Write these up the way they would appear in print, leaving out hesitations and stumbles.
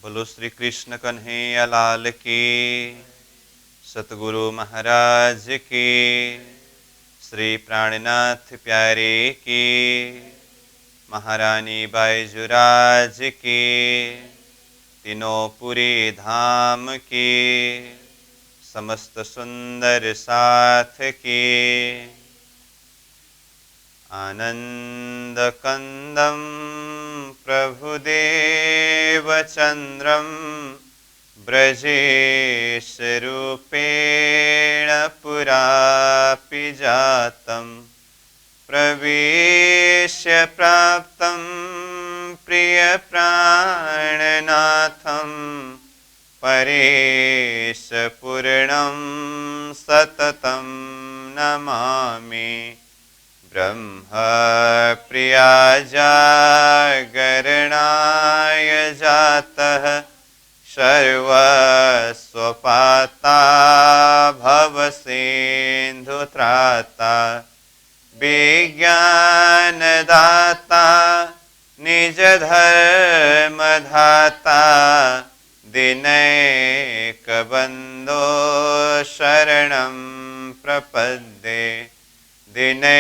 बोलो श्री कृष्ण कन्हैया लाल की, सतगुरु महाराज की, श्री प्राणनाथ प्यारे की, महारानी बाईजुराज की, तीनों पुरी धाम की, समस्त सुंदर साथ की। आनंद कंदम प्रभुदेव चंद्रम ब्रजेश रूपेण पुरापि जातं प्रवेश्य प्राप्तं प्रिय प्राणनाथं परेश पूर्णं सततं नमामि। ब्रह्म प्रिया जागरणाय जातः सर्वस्वपाता भवसिन्धुत्राता विज्ञानदाता निजधर्मधाता दिनैकबन्धो शरणं प्रपद्ये दिनैकबन्धो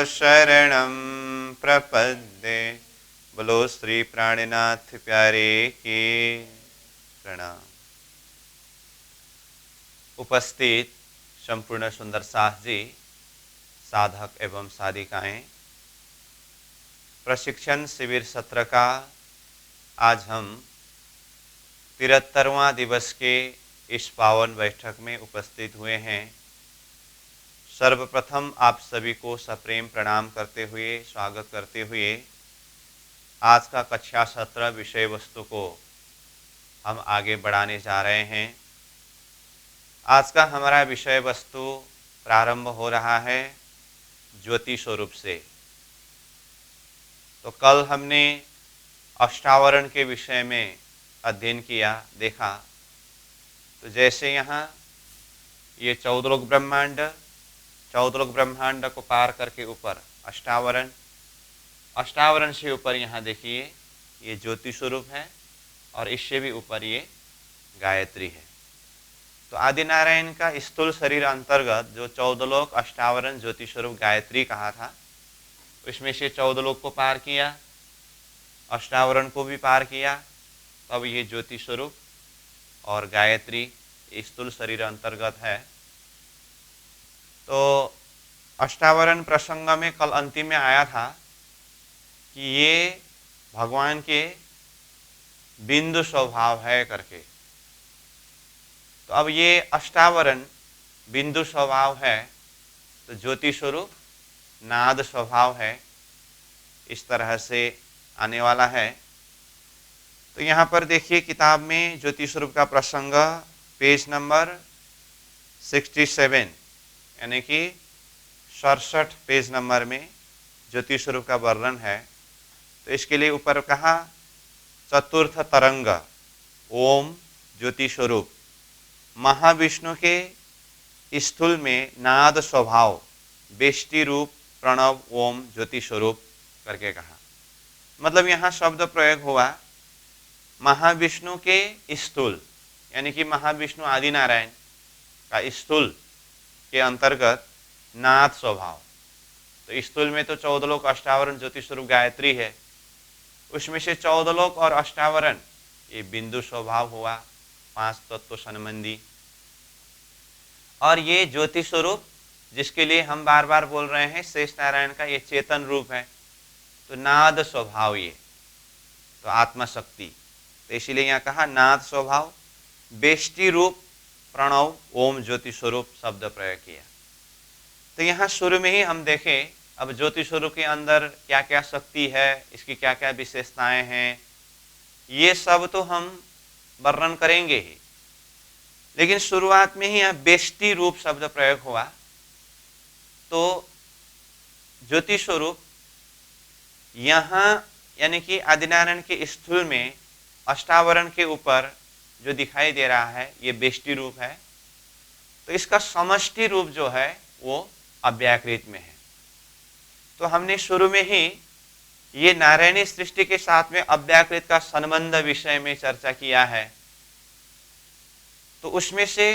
शरणं प्रपद्ये। बोलो श्री प्राणनाथ प्यारे की प्रणाम। उपस्थित संपूर्ण सुंदर साथ जी, साधक एवं साधिकाएं, प्रशिक्षण शिविर सत्र का आज हम 73वां दिवस के इस पावन बैठक में उपस्थित हुए हैं। सर्वप्रथम आप सभी को सप्रेम प्रणाम करते हुए, स्वागत करते हुए आज का कक्षा सत्र विषय वस्तु को हम आगे बढ़ाने जा रहे हैं। आज का हमारा विषय वस्तु प्रारंभ हो रहा है ज्योति स्वरूप से। तो कल हमने अष्टावरण के विषय में अध्ययन किया, देखा। तो जैसे यहाँ ये 14 लोक ब्रह्मांड, 14 लोक ब्रह्मांड को पार करके ऊपर अष्टावरण, अष्टावरण से ऊपर यहाँ देखिए ये ज्योति स्वरूप है और इससे भी ऊपर ये गायत्री है। तो आदिनारायण का स्थूल शरीर अंतर्गत जो 14 लोक, अष्टावरण, ज्योति स्वरूप, गायत्री कहा था, इसमें से 14 लोक को पार किया, अष्टावरण को भी पार किया, तब ये ज्योति स्वरूप और गायत्री स्थूल शरीर अंतर्गत है। तो अष्टावरण प्रसंग में कल अंतिम में आया था कि ये भगवान के बिंदु स्वभाव है करके। तो अब ये अष्टावरण बिंदु स्वभाव है, तो ज्योति स्वरूप नाद स्वभाव है, इस तरह से आने वाला है। तो यहाँ पर देखिए किताब में ज्योति स्वरूप का प्रसंग पेज नंबर 67 यानी कि 67 पेज नंबर में ज्योति स्वरूप का वर्णन है। तो इसके लिए ऊपर कहा चतुर्थ तरंग ओम ज्योति स्वरूप, महाविष्णु के स्थूल में नाद स्वभाव, बेष्टि रूप प्रणव ओम ज्योति स्वरूप करके कहा। मतलब यहाँ शब्द प्रयोग हुआ महाविष्णु के स्थूल, यानी कि महाविष्णु आदिनारायण का स्थूल के अंतर्गत नाद स्वभाव। तो स्थूल में तो 14 लोक, अष्टावरण, ज्योति स्वरूप, गायत्री है। उसमें से 14 लोक और अष्टावरण ये बिंदु स्वभाव हुआ, 5 तत्व संबंधी। और ये ज्योति स्वरूप जिसके लिए हम बार बार बोल रहे हैं शेष नारायण का ये चेतन रूप है, तो नाद स्वभाव ये, तो आत्मशक्ति। तो इसीलिए यहाँ कहा नाद स्वभाव, बेष्टि रूप प्रणव ओम ज्योति स्वरूप शब्द प्रयोग किया। तो यहाँ शुरू में ही हम देखें अब ज्योति स्वरूप के अंदर क्या क्या शक्ति है, इसकी क्या क्या विशेषताएं हैं, ये सब तो हम वर्णन करेंगे ही। लेकिन शुरुआत में ही यहाँ बेष्टि रूप शब्द प्रयोग हुआ। तो ज्योति स्वरूप यहाँ यानी कि आदिनारायण के स्थूल में अष्टावरण के ऊपर जो दिखाई दे रहा है ये बेष्टि रूप है। तो इसका समष्टि रूप जो है वो अव्याकृत में है। तो हमने शुरू में ही ये नारायणी सृष्टि के साथ में अव्याकृत का संबंध विषय में चर्चा किया है। तो उसमें से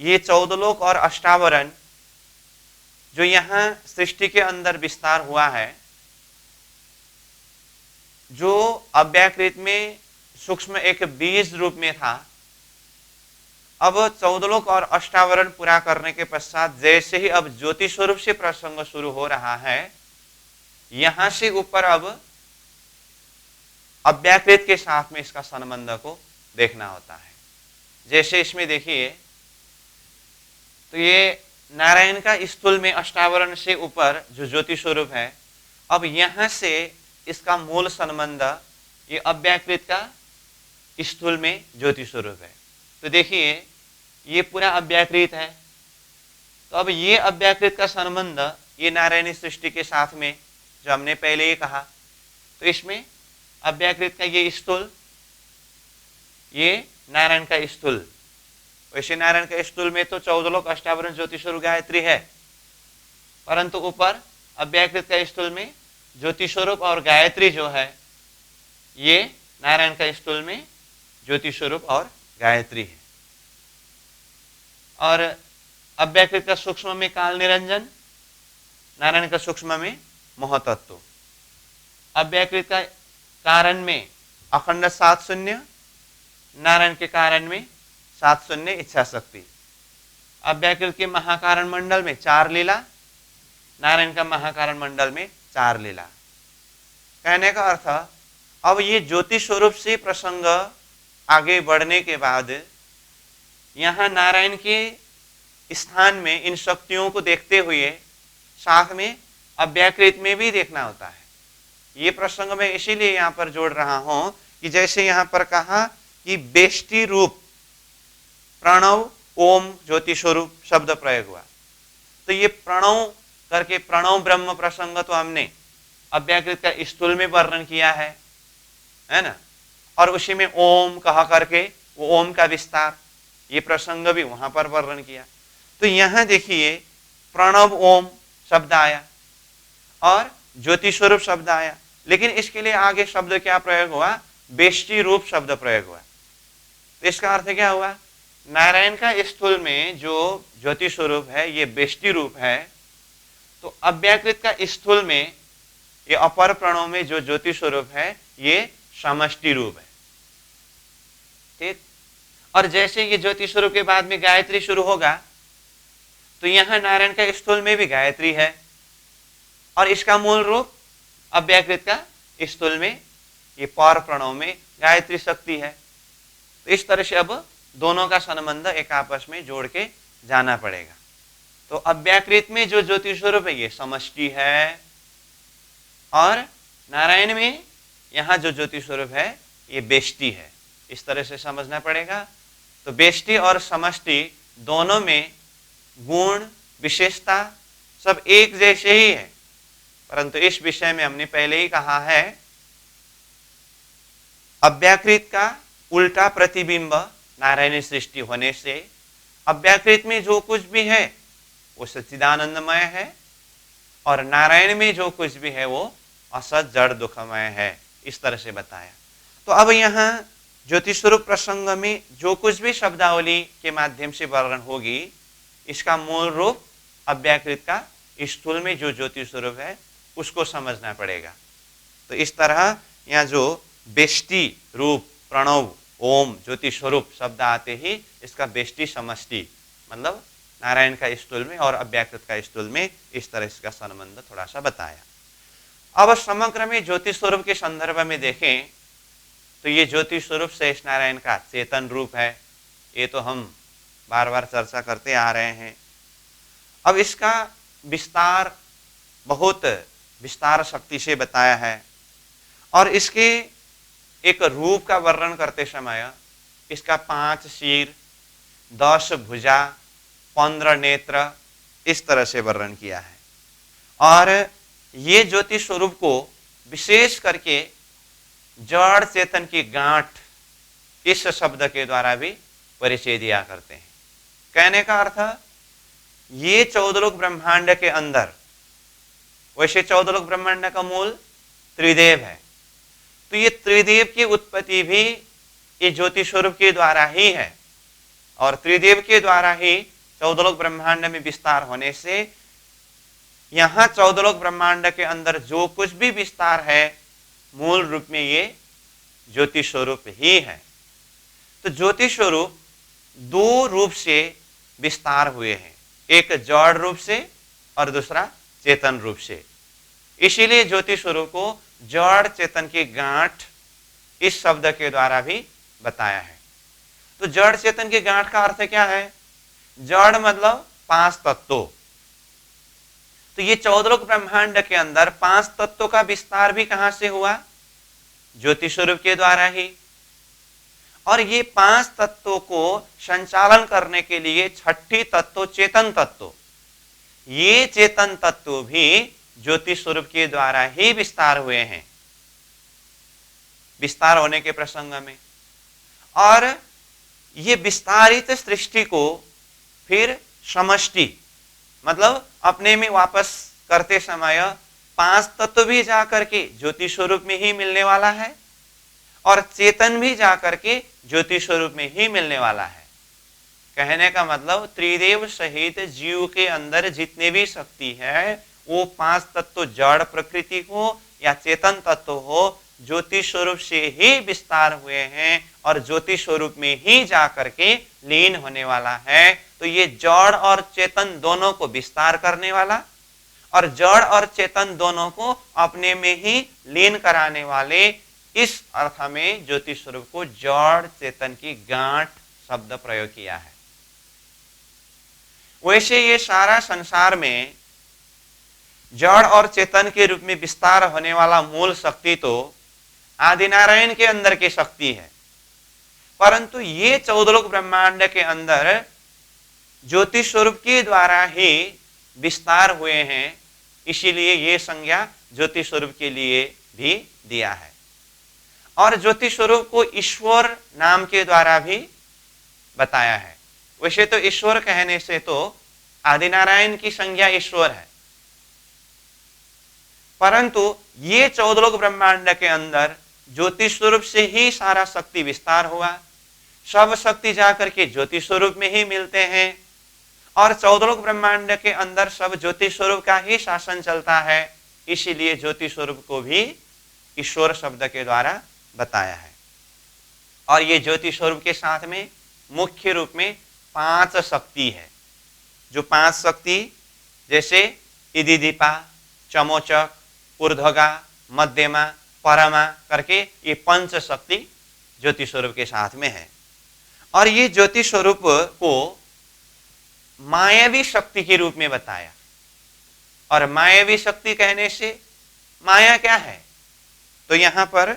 ये 14 लोक और अष्टावरण जो यहाँ सृष्टि के अंदर विस्तार हुआ है, जो अव्याकृत में सूक्ष्म एक बीज रूप में था, अब 14 लोक और अष्टावरण पूरा करने के पश्चात जैसे ही अब ज्योति स्वरूप से प्रसंग शुरू हो रहा है, यहां से ऊपर अब अव्याकृत के साथ में इसका संबंध को देखना होता है। जैसे इसमें देखिए, तो ये नारायण का स्थूल में अष्टावरण से ऊपर जो ज्योति स्वरूप है, अब यहां से इसका मूल संबंध ये अव्याकृत का स्थूल में ज्योति स्वरूप है। तो देखिए ये पूरा अव्याकृत है, तो अब ये अव्याकृत का संबंध ये नारायणी सृष्टि के साथ में जो हमने पहले ही कहा, तो इसमें अव्याकृत का ये स्थूल, ये नारायण का स्थूल। वैसे नारायण के स्थूल में तो 14 लोक अष्टावरण ज्योति स्वरूप गायत्री है, परंतु ऊपर अव्याकृत का स्थूल में ज्योति स्वरूप और गायत्री जो है, ये नारायण का स्थूल में ज्योति स्वरूप और गायत्री है। और अव्याकृत का सूक्ष्म में काल निरंजन, नारायण का सूक्ष्म में महतत्व। अव्याकृत का कारण में अखंड 7 शून्य, नारायण के कारण में 7 शून्य इच्छा शक्ति। अव्याकृत के महाकारण मंडल में 4 लीला, नारायण का महाकारण मंडल में 4 लीला। कहने का अर्थ, अब ये ज्योति स्वरूप से प्रसंग आगे बढ़ने के बाद यहाँ नारायण के स्थान में इन शक्तियों को देखते हुए साथ में अव्याकृत में भी देखना होता है। ये प्रसंग मैं इसीलिए यहाँ पर जोड़ रहा हूं कि जैसे यहाँ पर कहा कि बेष्टि रूप प्रणव ओम ज्योति स्वरूप शब्द प्रयोग हुआ, तो ये प्रणव करके प्रणव ब्रह्म प्रसंग तो हमने अव्याकृत का स्थूल में वर्णन किया है ना, और उसी में ओम कहा करके वो ओम का विस्तार, ये प्रसंग भी वहां पर वर्णन किया। तो यहां देखिए प्रणव ओम शब्द आया और ज्योति स्वरूप शब्द आया, लेकिन इसके लिए आगे शब्द क्या प्रयोग हुआ, बेष्टि रूप शब्द प्रयोग हुआ। तो इसका अर्थ क्या हुआ, नारायण का स्थूल में जो ज्योति स्वरूप है ये बेष्टि रूप है, तो अव्याकृत का स्थूल में ये अपर प्रणव में जो ज्योति स्वरूप है ये समष्टि रूप है। ठीक, और जैसे ये ज्योति स्वरूप के बाद में गायत्री शुरू होगा, तो यहां नारायण का स्थूल में भी गायत्री है और इसका मूल रूप अव्याकृत का स्थूल में ये पर प्रणव में गायत्री शक्ति है। तो इस तरह से अब दोनों का संबंध एक आपस में जोड़ के जाना पड़ेगा। तो अव्याकृत में जो ज्योति स्वरूप है ये समष्टि है और नारायण में यहाँ जो ज्योति स्वरूप है ये बेष्टि है। इस तरह से समझना पड़ेगा। तो बेष्टि और समष्टि दोनों में गुण विशेषता सब एक जैसे ही है, परंतु इस विषय में हमने पहले ही कहा है अव्याकृत का उल्टा प्रतिबिंब नारायणी सृष्टि होने से अव्याकृत में जो कुछ भी है वो सच्चिदानंदमय है और नारायण में जो कुछ भी है वो असत जड़ दुखमय है। इस तरह से बताया। तो अब यहाँ ज्योति स्वरूप प्रसंग में जो कुछ भी शब्दावली के माध्यम से वर्णन होगी, इसका मूल रूप अव्याकृत का स्थूल में जो ज्योति स्वरूप है उसको समझना पड़ेगा। तो इस तरह यहाँ जो बेष्टि रूप प्रणव ओम ज्योति स्वरूप शब्द आते ही इसका बेष्टि समष्टि मतलब नारायण का स्थूल में और अव्याकृत का स्थूल में इस तरह इसका संबंध थोड़ा सा बताया। अब समग्र में ज्योति स्वरूप के संदर्भ में देखें तो ये ज्योति स्वरूप शेष नारायण का चेतन रूप है। ये तो हम बार बार चर्चा करते आ रहे हैं। अब इसका विस्तार बहुत विस्तार शक्ति से बताया है और इसके एक रूप का वर्णन करते समय इसका 5 सिर 10 भुजा 15 नेत्र इस तरह से वर्णन किया है। और ये ज्योति स्वरूप को विशेष करके जड़ चेतन की गांठ इस शब्द के द्वारा भी परिचय दिया करते हैं। कहने का अर्थ ये 14 लोक ब्रह्मांड के अंदर, वैसे 14 लोक ब्रह्मांड का मूल त्रिदेव है। तो ये त्रिदेव की उत्पत्ति भी ये ज्योति स्वरूप के द्वारा ही है, और त्रिदेव के द्वारा ही चौदलोक ब्रह्मांड में विस्तार होने से यहां चौदलोक ब्रह्मांड के अंदर जो कुछ भी विस्तार है मूल रूप में ये ज्योति स्वरूप ही है। तो ज्योति स्वरूप दो रूप से विस्तार हुए हैं, एक जड़ रूप से और दूसरा चेतन रूप से। इसीलिए ज्योति स्वरूप को जड़ चेतन की गांठ इस शब्द के द्वारा भी बताया है। तो जड़ चेतन की गांठ का अर्थ क्या है? जड़ मतलब 5 तत्व। तो ये चौदलोक ब्रह्मांड के अंदर 5 तत्वों का विस्तार भी कहां से हुआ? ज्योति स्वरूप के द्वारा ही। और ये 5 तत्वों को संचालन करने के लिए छठी तत्व चेतन तत्व, ये चेतन तत्व भी ज्योति स्वरूप के द्वारा ही विस्तार हुए हैं, विस्तार होने के प्रसंग में। और ये विस्तारित सृष्टि को फिर समष्टि मतलब अपने में वापस करते समय 5 तत्व भी जाकर के ज्योति स्वरूप में ही मिलने वाला है, और चेतन भी जाकर के ज्योति स्वरूप में ही मिलने वाला है। कहने का मतलब त्रिदेव सहित जीव के अंदर जितने भी शक्ति है वो 5 तत्व जड़ प्रकृति हो या चेतन तत्व हो, ज्योति स्वरूप से ही विस्तार हुए हैं और ज्योति स्वरूप में ही जाकर के लीन होने वाला है। तो ये जड़ और चेतन दोनों को विस्तार करने वाला और जड़ और चेतन दोनों को अपने में ही लीन कराने वाले, इस अर्थ में ज्योति स्वरूप को जड़ चेतन की गांठ शब्द प्रयोग किया है। वैसे ये सारा संसार में जड़ और चेतन के रूप में विस्तार होने वाला मूल शक्ति तो आदिनारायण के अंदर की शक्ति है, परंतु ये चौदलोक ब्रह्मांड के अंदर ज्योति स्वरूप के द्वारा ही विस्तार हुए हैं, इसीलिए ये संज्ञा ज्योति स्वरूप के लिए भी दिया है। और ज्योति स्वरूप को ईश्वर नाम के द्वारा भी बताया है। वैसे तो ईश्वर कहने से तो आदिनारायण की संज्ञा ईश्वर है, परंतु ये चौदलोक ब्रह्मांड के अंदर ज्योति स्वरूप से ही सारा शक्ति विस्तार हुआ, सब शक्ति जाकर के ज्योति स्वरूप में ही मिलते हैं, और चौदलोक ब्रह्मांड के अंदर सब ज्योति स्वरूप का ही शासन चलता है, इसीलिए ज्योति स्वरूप को भी ईश्वर शब्द के द्वारा बताया है। और ये ज्योति स्वरूप के साथ में मुख्य रूप में 5 शक्ति है, जो 5 शक्ति जैसे इदिदीपा, चमोचक, ऊर्ध्वगा, मध्यमा, परमा करके ये 5 शक्ति ज्योति स्वरूप के साथ में है। और ये ज्योति स्वरूप को मायावी शक्ति के रूप में बताया। और मायावी शक्ति कहने से माया क्या है? तो यहाँ पर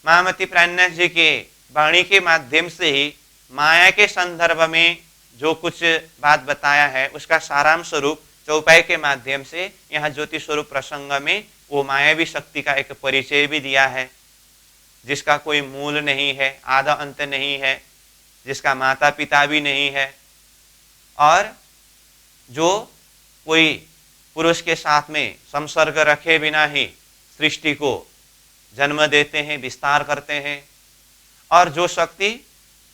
महामती प्राणनाथ जी के वाणी के माध्यम से ही माया के संदर्भ में जो कुछ बात बताया है उसका सारांश स्वरूप चौपाई के माध्यम से यहाँ ज्योति स्वरूप प्रसंग में वो मायावी शक्ति का एक परिचय भी दिया है, जिसका कोई मूल नहीं है, आधा अंत नहीं है, जिसका माता पिता भी नहीं है, और जो कोई पुरुष के साथ में संसर्ग रखे बिना ही सृष्टि को जन्म देते हैं, विस्तार करते हैं, और जो शक्ति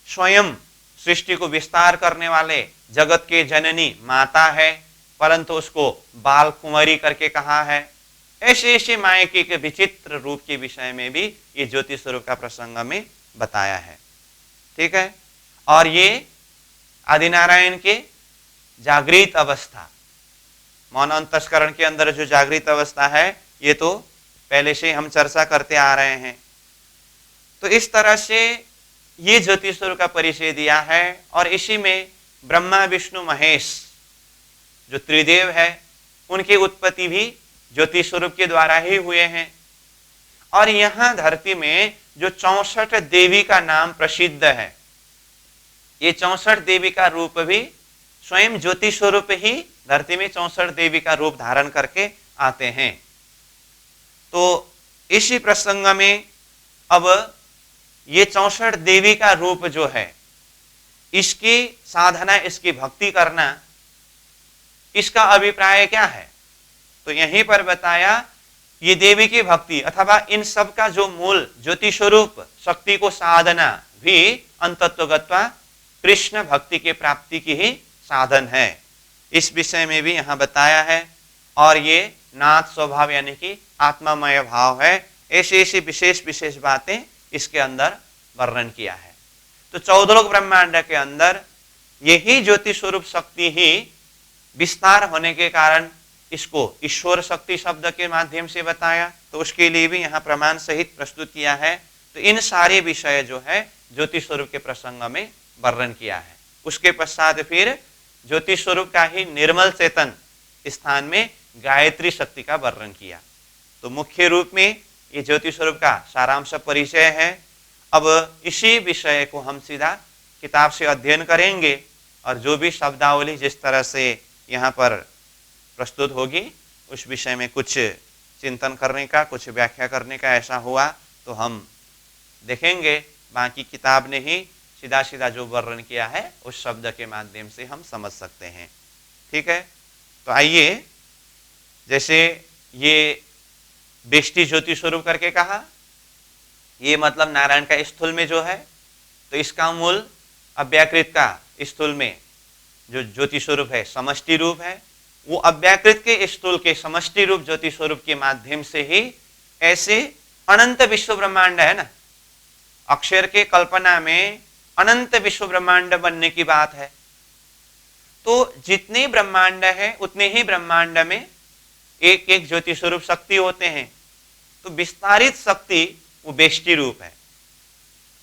स्वयं सृष्टि को विस्तार करने वाले जगत के जननी माता है, परंतु उसको बाल कुंवरी करके कहा है। ऐसे ऐसे माया के एक विचित्र रूप के विषय में भी ये ज्योति स्वरूप का प्रसंग में बताया है। ठीक है। और ये आदिनारायण के जागृत अवस्था, मौन अंतस्करण के अंदर जो जागृत अवस्था है, ये तो पहले से हम चर्चा करते आ रहे हैं। तो इस तरह से ये ज्योति स्वरूप का परिचय दिया है। और इसी में ब्रह्मा विष्णु महेश जो त्रिदेव है उनकी उत्पत्ति भी ज्योति स्वरूप के द्वारा ही हुए हैं। और यहाँ धरती में जो 64 देवी का नाम प्रसिद्ध है, ये 64 देवी का रूप भी स्वयं ज्योति स्वरूप ही धरती में 64 देवी का रूप धारण करके आते हैं। तो इसी प्रसंग में अब ये 64 देवी का रूप जो है, इसकी साधना, इसकी भक्ति करना, इसका अभिप्राय क्या है? तो यहीं पर बताया ये देवी की भक्ति अथवा इन सब का जो मूल ज्योति स्वरूप शक्ति को साधना भी अंतत्वगत्वा कृष्ण भक्ति के प्राप्ति की ही साधन है। इस विषय में भी यहाँ बताया है। और ये नाथ स्वभाव यानी कि आत्मामय भाव है। ऐसी ऐसी विशेष विशेष बातें इसके अंदर वर्णन किया है। तो 14 लोक ब्रह्मांड के अंदर यही ज्योति स्वरूप शक्ति ही विस्तार होने के कारण इसको ईश्वर शक्ति शब्द के माध्यम से बताया। तो उसके लिए भी यहाँ प्रमाण सहित प्रस्तुत किया है। तो इन सारे विषय जो है ज्योति स्वरूप के प्रसंग में वर्णन किया है। उसके पश्चात फिर ज्योति स्वरूप का ही निर्मल चेतन स्थान में गायत्री शक्ति का वर्णन किया। तो मुख्य रूप में ये ज्योति स्वरूप का सारांश परिचय है। अब इसी विषय को हम सीधा किताब से अध्ययन करेंगे और जो भी शब्दावली जिस तरह से यहाँ पर प्रस्तुत होगी उस विषय में कुछ चिंतन करने का, कुछ व्याख्या करने का ऐसा हुआ तो हम देखेंगे। बाकी किताब ने ही सीधा सीधा जो वर्णन किया है उस शब्द के माध्यम से हम समझ सकते हैं। ठीक है, तो आइए, जैसे ये बेष्टि ज्योति स्वरूप करके कहा, ये मतलब नारायण का स्थूल में जो है, तो इसका मूल अव्याकृत का स्थूल में जो ज्योति स्वरूप है समष्टि रूप है। वो अव्याकृत के स्थूल के समष्टि रूप ज्योति स्वरूप के माध्यम से ही ऐसे अनंत विश्व ब्रह्मांड है ना, अक्षर के कल्पना में अनंत विश्व ब्रह्मांड बनने की बात है। तो जितने ब्रह्मांड है उतने ही ब्रह्मांड में एक एक ज्योति स्वरूप शक्ति होते हैं। तो विस्तारित शक्ति वो बेष्टि रूप है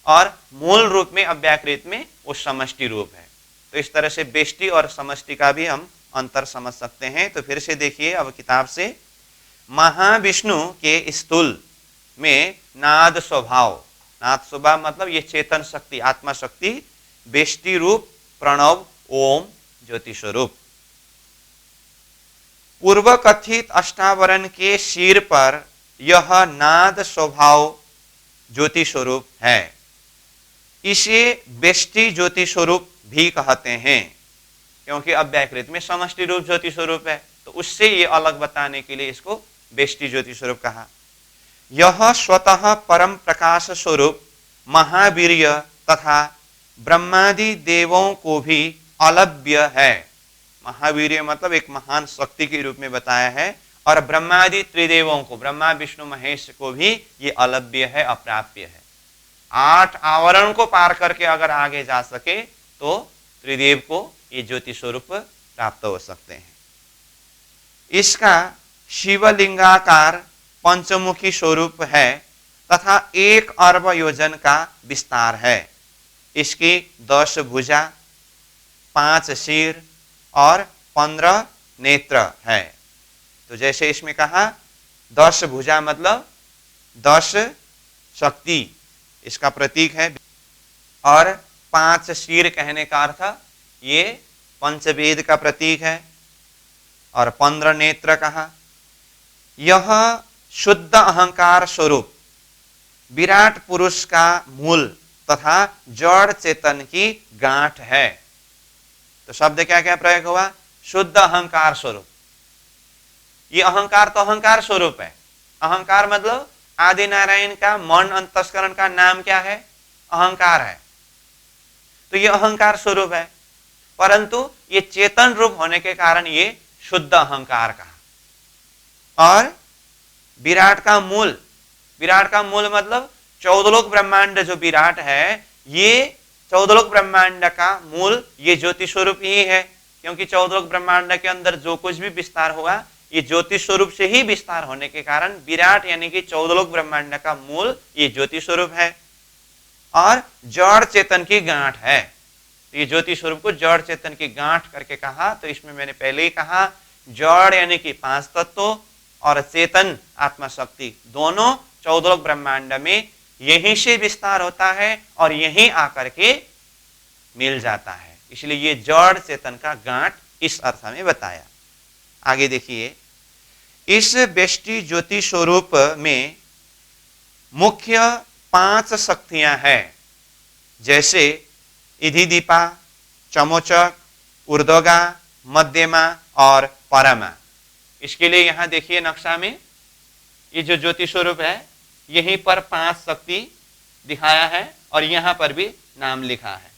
और मूल रूप में अव्याकृत में वो समष्टि रूप है। तो इस तरह से बेष्टि और समष्टि का भी हम अंतर समझ सकते हैं। तो फिर से देखिए अब किताब से, महाविष्णु के स्थूल में नाद स्वभाव, नाद स्वभाव मतलब ये चेतन शक्ति आत्मा शक्ति बेष्टि रूप प्रणव ओम ज्योति स्वरूप पूर्व कथित अष्टावरण के शीर पर यह नाद स्वभाव ज्योति स्वरूप है। इसे बेष्टि ज्योति स्वरूप भी कहते हैं क्योंकि अव्याकृत में समष्टि रूप ज्योति स्वरूप है। तो उससे ये अलग बताने के लिए इसको बेष्टि ज्योति स्वरूप कहा। यह स्वतः परम प्रकाश स्वरूप महावीर्य तथा ब्रह्मादि देवों को भी अलभ्य है। महावीर्य मतलब एक महान शक्ति के रूप में बताया है और ब्रह्मादि त्रिदेवों को, ब्रह्मा विष्णु महेश को भी ये अलभ्य है, अप्राप्य है। 8 आवरण को पार करके अगर आगे जा सके तो त्रिदेव को ये ज्योति स्वरूप प्राप्त हो सकते हैं। इसका शिवलिंगाकार पंचमुखी स्वरूप है तथा 1 अरब योजन का विस्तार है। इसकी 10 भुजा, 5 सिर और 15 नेत्र है। तो जैसे इसमें कहा 10 भुजा मतलब 10 शक्ति इसका प्रतीक है और 5 सिर कहने का अर्थ ये पंचवेद का प्रतीक है और 15 नेत्र कहा। यह शुद्ध अहंकार स्वरूप विराट पुरुष का मूल तथा जड़ चेतन की गांठ है। तो शब्द क्या क्या प्रयोग हुआ? शुद्ध अहंकार स्वरूप। ये अहंकार तो अहंकार स्वरूप है। अहंकार मतलब आदि नारायण का मन अंतस्करण का नाम क्या है? अहंकार है। तो ये अहंकार स्वरूप है, परंतु ये चेतन रूप होने के कारण ये शुद्ध अहंकार कहा। और विराट का मूल, विराट का मूल मतलब 14 लोक ब्रह्मांड जो विराट है, ये 14 लोक ब्रह्मांड का मूल ये ज्योति स्वरूप ही है। क्योंकि 14 लोक ब्रह्मांड के अंदर जो कुछ भी विस्तार हुआ ये ज्योति स्वरूप से ही विस्तार होने के कारण विराट यानी कि 14 लोक ब्रह्मांड का मूल ये ज्योति स्वरूप है और जड़ चेतन की गांठ है। ये ज्योति स्वरूप को जड़ चेतन की गांठ करके कहा। तो इसमें मैंने पहले ही कहा जड़ यानी कि 5 तत्व और चेतन आत्मा शक्ति दोनों 14 लोक ब्रह्मांड में यहीं से विस्तार होता है और यहीं आकर के मिल जाता है। इसलिए ये जड़ चेतन का गांठ इस अर्थ में बताया। आगे देखिए, इस बेष्टि ज्योति स्वरूप में मुख्य 5 शक्तियां हैं, जैसे इधिदीपा, चमोचक, ऊर्ध्वगा, मध्यमा और परमा। इसके लिए यहां देखिए नक्शा में ये जो ज्योति स्वरूप है यहीं पर 5 शक्ति दिखाया है और यहाँ पर भी नाम लिखा है।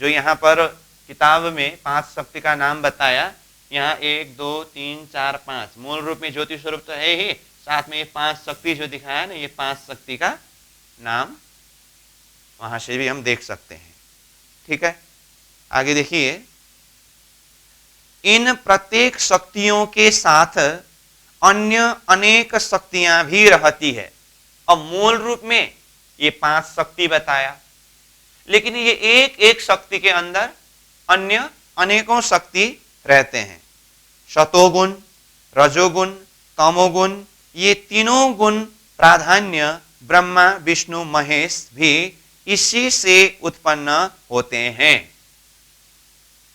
जो यहाँ पर किताब में 5 शक्ति का नाम बताया, यहाँ 1 2 3 4 5 मूल रूप में ज्योति स्वरूप तो है ही, साथ में ये 5 शक्ति जो दिखाया ना, ये 5 शक्ति का नाम वहां से भी हम देख सकते हैं। ठीक है, आगे देखिए, इन प्रत्येक शक्तियों के साथ अन्य अनेक शक्तियां भी रहती है। अब मूल रूप में ये 5 शक्ति बताया, लेकिन ये एक एक शक्ति के अंदर अन्य अनेकों शक्ति रहते हैं। सतोगुण, रजोगुण, तमोगुण, ये तीनों गुण प्राधान्य ब्रह्मा विष्णु महेश भी इसी से उत्पन्न होते हैं।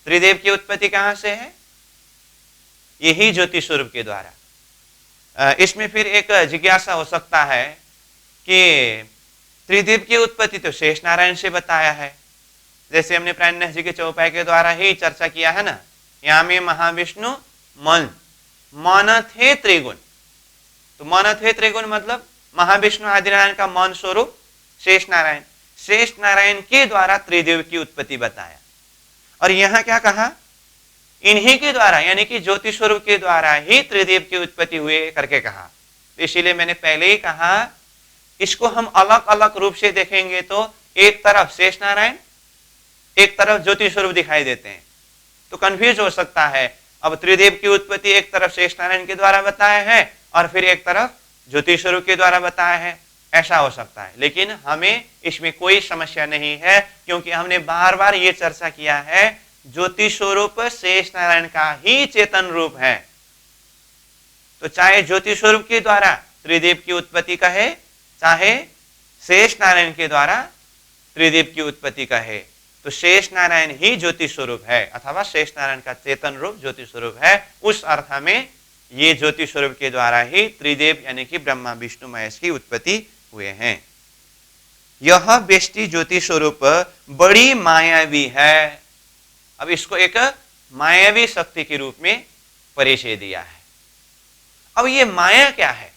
त्रिदेव की उत्पत्ति कहां से है? यही ज्योति स्वरूप के द्वारा। इसमें फिर एक जिज्ञासा हो सकता है कि त्रिदेव की उत्पत्ति तो शेष नारायण से बताया है, जैसे हमने प्राणनाथ जी के चौपाई के द्वारा ही चर्चा किया है ना, यहाँ में महाविष्णु मन थे त्रिगुण। तो मन थे त्रिगुण मतलब महाविष्णु आदिनारायण का मन स्वरूप शेष नारायण, शेष नारायण के द्वारा त्रिदेव की उत्पत्ति बताया। और यहां क्या कहा? इन्हीं के द्वारा, यानी कि ज्योति स्वरूप के द्वारा ही त्रिदेव की उत्पत्ति हुए करके कहा। इसीलिए मैंने पहले ही कहा, इसको हम अलग अलग रूप से देखेंगे तो एक तरफ शेष नारायण, एक तरफ ज्योति स्वरूप दिखाई देते हैं, तो कंफ्यूज हो सकता है। अब त्रिदेव की उत्पत्ति एक तरफ शेष नारायण के द्वारा बताया है और फिर एक तरफ ज्योति स्वरूप के द्वारा बताया है, ऐसा हो सकता है। लेकिन हमें इसमें कोई समस्या नहीं है, क्योंकि हमने बार बार ये चर्चा किया है, ज्योति स्वरूप शेष नारायण का ही चेतन रूप है। तो चाहे ज्योति स्वरूप के द्वारा त्रिदेव की उत्पत्ति कहे, चाहे शेष नारायण के द्वारा त्रिदेव की उत्पत्ति कहे, तो शेष नारायण ही ज्योति स्वरूप है, अथवा शेष नारायण का चेतन रूप ज्योति स्वरूप है। उस अर्थ में ये ज्योति स्वरूप के द्वारा ही त्रिदेव यानी कि ब्रह्मा विष्णु महेश की उत्पत्ति हुए हैं। यह व्यष्टि ज्योति स्वरूप बड़ी मायावी है। अब इसको एक मायावी शक्ति के रूप में परिचय दिया है। अब ये माया क्या है?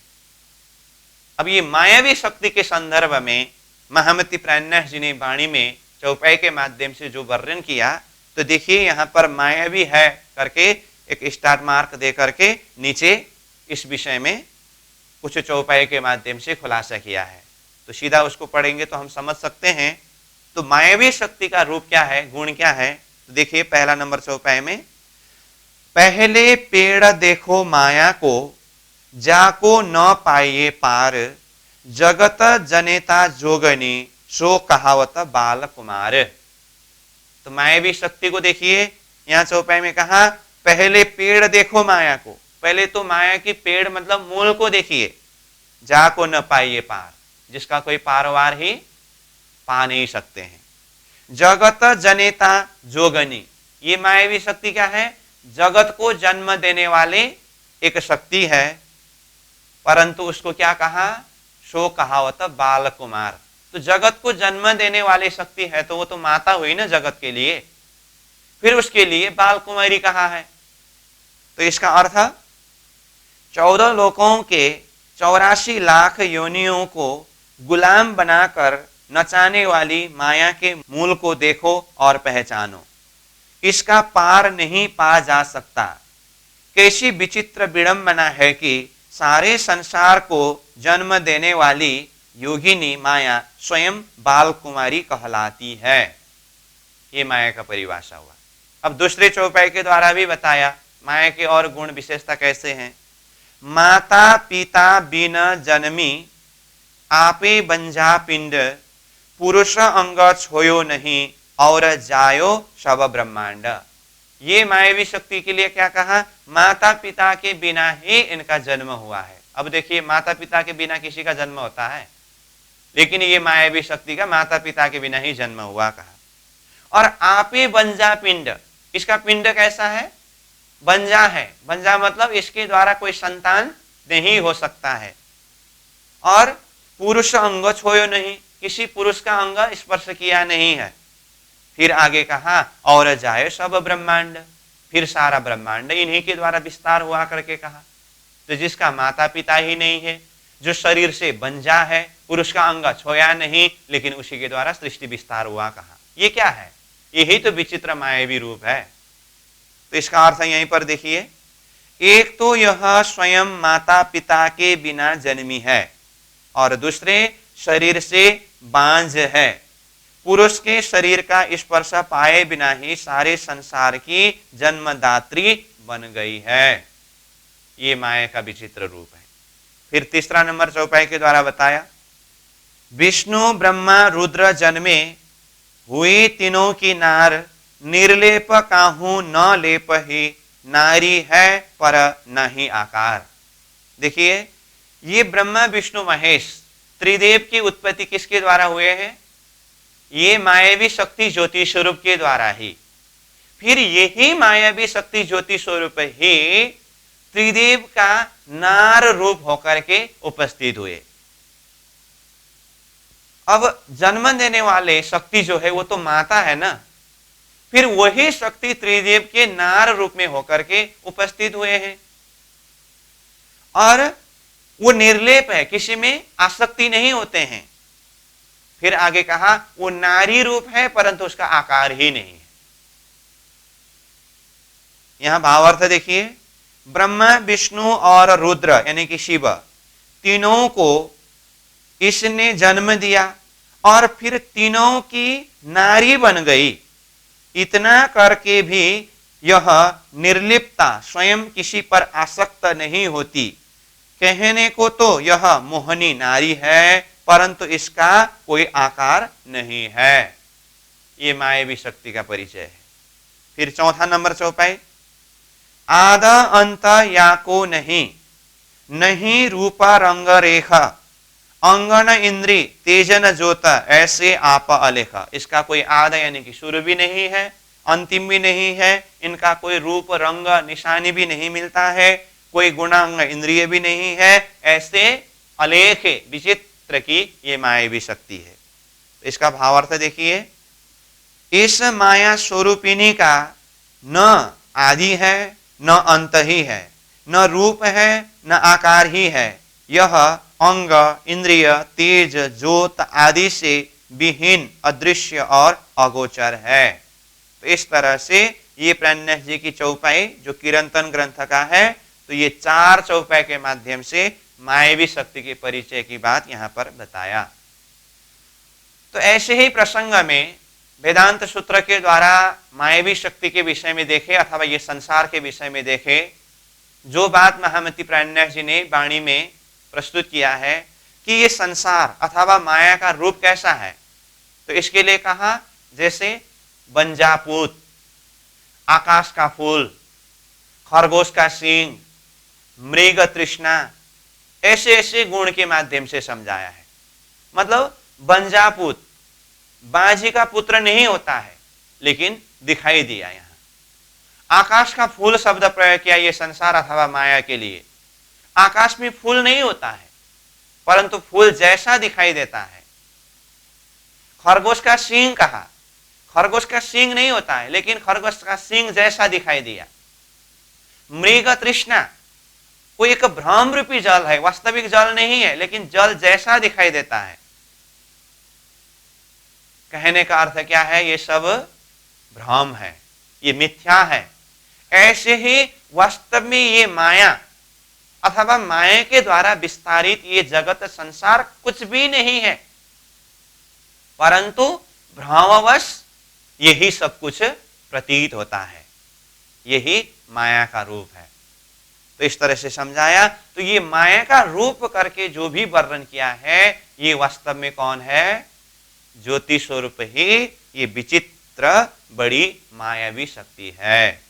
अब ये मायावी शक्ति के संदर्भ में महामती प्राणनाथ जी ने वाणी में चौपाई के माध्यम से जो वर्णन किया, तो देखिए यहाँ पर मायावी है करके एक स्टार मार्क दे करके नीचे इस विषय में कुछ चौपाई के माध्यम से खुलासा किया है। तो सीधा उसको पढ़ेंगे तो हम समझ सकते हैं। तो मायावी शक्ति का रूप क्या है, गुण क्या है? तो देखिए पहला नंबर चौपाई में, पहले पेड़ देखो माया को, जाको न पाइए पार, जगत जनेता जोगनी, सो कहावत बाल कुमार। तो मायावी शक्ति को देखिए, यहाँ चौपाई में कहा पहले पेड़ देखो माया को। पहले तो माया की पेड़ मतलब मूल को देखिए, जाको न पाइए पार, जिसका कोई पारवार ही पा नहीं सकते हैं। जगत जनेता जोगनी, ये मायावी शक्ति क्या है? जगत को जन्म देने वाले एक शक्ति है, परंतु उसको क्या कहा? सो कहावत बाल कुमार। तो जगत को जन्म देने वाली शक्ति है, तो वो तो माता हुई ना जगत के लिए, फिर उसके लिए बाल कुमारी कहा है। तो इसका अर्थ 14 लोकों के 84 लाख योनियों को गुलाम बनाकर नचाने वाली माया के मूल को देखो और पहचानो, इसका पार नहीं पा जा सकता। कैसी विचित्र विडंबना है कि सारे संसार को जन्म देने वाली योगिनी माया स्वयं बाल कुमारी कहलाती है। ये माया का परिभाषा हुआ। अब दूसरे चौपाई के द्वारा भी बताया माया के और गुण विशेषता कैसे हैं। माता पिता बिना जन्मी, आपे बंजा पिंड, पुरुष अंग छोयो नहीं, और जायो सब ब्रह्मांड। ये मायावी शक्ति के लिए क्या कहा? माता पिता के बिना ही इनका जन्म हुआ है। अब देखिए, माता पिता के बिना किसी का जन्म होता है, लेकिन ये मायावी शक्ति का माता पिता के बिना ही जन्म हुआ कहा। और आपे बंजा पिंड, इसका पिंड कैसा है? बंजा है। बंजा मतलब इसके द्वारा कोई संतान नहीं हो सकता है। और पुरुष अंग छोयो नहीं, किसी पुरुष का अंग स्पर्श किया नहीं है। फिर आगे कहा और जाए सब ब्रह्मांड, फिर सारा ब्रह्मांड इन्हीं के द्वारा विस्तार हुआ करके कहा। तो जिसका माता पिता ही नहीं है, जो शरीर से बंजा है, पुरुष का अंग छोया नहीं, लेकिन उसी के द्वारा सृष्टि विस्तार हुआ कहा। ये क्या है? यही तो विचित्र मायावी रूप है। तो इसका अर्थ यहीं पर देखिए, एक तो यह स्वयं माता पिता के बिना जन्मी है और दूसरे शरीर से बांझ है। पुरुष के शरीर का स्पर्श पाए बिना ही सारे संसार की जन्मदात्री बन गई है। ये माया का विचित्र रूप है। फिर तीसरा नंबर चौपाई के द्वारा बताया, विष्णु ब्रह्मा रुद्र जन्मे हुई तीनों की नार, निर्लेप काहू न लेप ही, नारी है पर नहीं आकार। देखिए, ये ब्रह्मा विष्णु महेश त्रिदेव की उत्पत्ति किसके द्वारा हुए हैं? ये मायावी शक्ति ज्योति स्वरूप के द्वारा ही। फिर यही मायावी शक्ति ज्योति स्वरूप ही त्रिदेव का नार रूप होकर के उपस्थित हुए। अब जन्म देने वाले शक्ति जो है वो तो माता है ना, फिर वही शक्ति त्रिदेव के नार रूप में होकर के उपस्थित हुए हैं और वो निर्लेप है, किसी में आसक्ति नहीं होते हैं। फिर आगे कहा वो नारी रूप है परंतु उसका आकार ही नहीं है। यहां भावार्थ देखिए, ब्रह्मा विष्णु और रुद्र यानी कि शिव तीनों को इसने जन्म दिया और फिर तीनों की नारी बन गई। इतना करके भी यह निर्लिप्ता स्वयं किसी पर आसक्त नहीं होती। कहने को तो यह मोहनी नारी है परंतु इसका कोई आकार नहीं है। ये मायावी शक्ति का परिचय है। फिर चौथा नंबर चौपाई, आधा अंत या को नहीं, नहीं रूपा रंग रेखा, अंगन इंद्री तेजन ज्योत ऐसे आप अलेखा। इसका कोई आधा यानी कि शुरू भी नहीं है, अंतिम भी नहीं है, इनका कोई रूप रंग निशानी भी नहीं मिलता है, कोई गुणांग इंद्रिय भी नहीं है। ऐसे अलेख विचित्र की ये मायावी शक्ति है। इसका भावार्थ देखिए, इस माया स्वरूपिणी का न आदि है न अंत ही है, न रूप है न आकार ही है। यह अंग इंद्रिय तेज ज्योत आदि से विहीन अदृश्य और अगोचर है। तो इस तरह से ये प्राणन्यास जी की चौपाई जो किरंतन ग्रंथ का है, तो ये 4 चौपाई के माध्यम से मायावी शक्ति के परिचय की बात यहां पर बताया। तो ऐसे ही प्रसंग में वेदांत सूत्र के द्वारा मायावी शक्ति के विषय में देखे अथवा ये संसार के विषय में देखे, जो बात महामती प्राणन्यास जी ने वाणी में प्रस्तुत किया है कि ये संसार अथवा माया का रूप कैसा है, तो इसके लिए कहा जैसे बंजापूत, आकाश का फूल, खरगोश का सींग, मृग तृष्णा, ऐसे ऐसे गुण के माध्यम से समझाया है। मतलब बंजापूत बाजी का पुत्र नहीं होता है लेकिन दिखाई दिया। यहां आकाश का फूल शब्द प्रयोग किया ये संसार अथवा माया के लिए। आकाश में फूल नहीं होता है परंतु फूल जैसा दिखाई देता है। खरगोश का सींग कहा, खरगोश का सींग नहीं होता है लेकिन खरगोश का सींग जैसा दिखाई दिया। मृग तृष्णा, कोई एक भ्रम रूपी जल है, वास्तविक जल नहीं है लेकिन जल जैसा दिखाई देता है। कहने का अर्थ क्या है? ये सब भ्रम है, ये मिथ्या है। ऐसे ही वास्तव में ये माया अथवा माया के द्वारा विस्तारित ये जगत संसार कुछ भी नहीं है परंतु भ्रमवश यही सब कुछ प्रतीत होता है। यही माया का रूप है। तो इस तरह से समझाया। तो ये माया का रूप करके जो भी वर्णन किया है ये वास्तव में कौन है? ज्योति स्वरूप ही ये विचित्र बड़ी मायावी शक्ति है।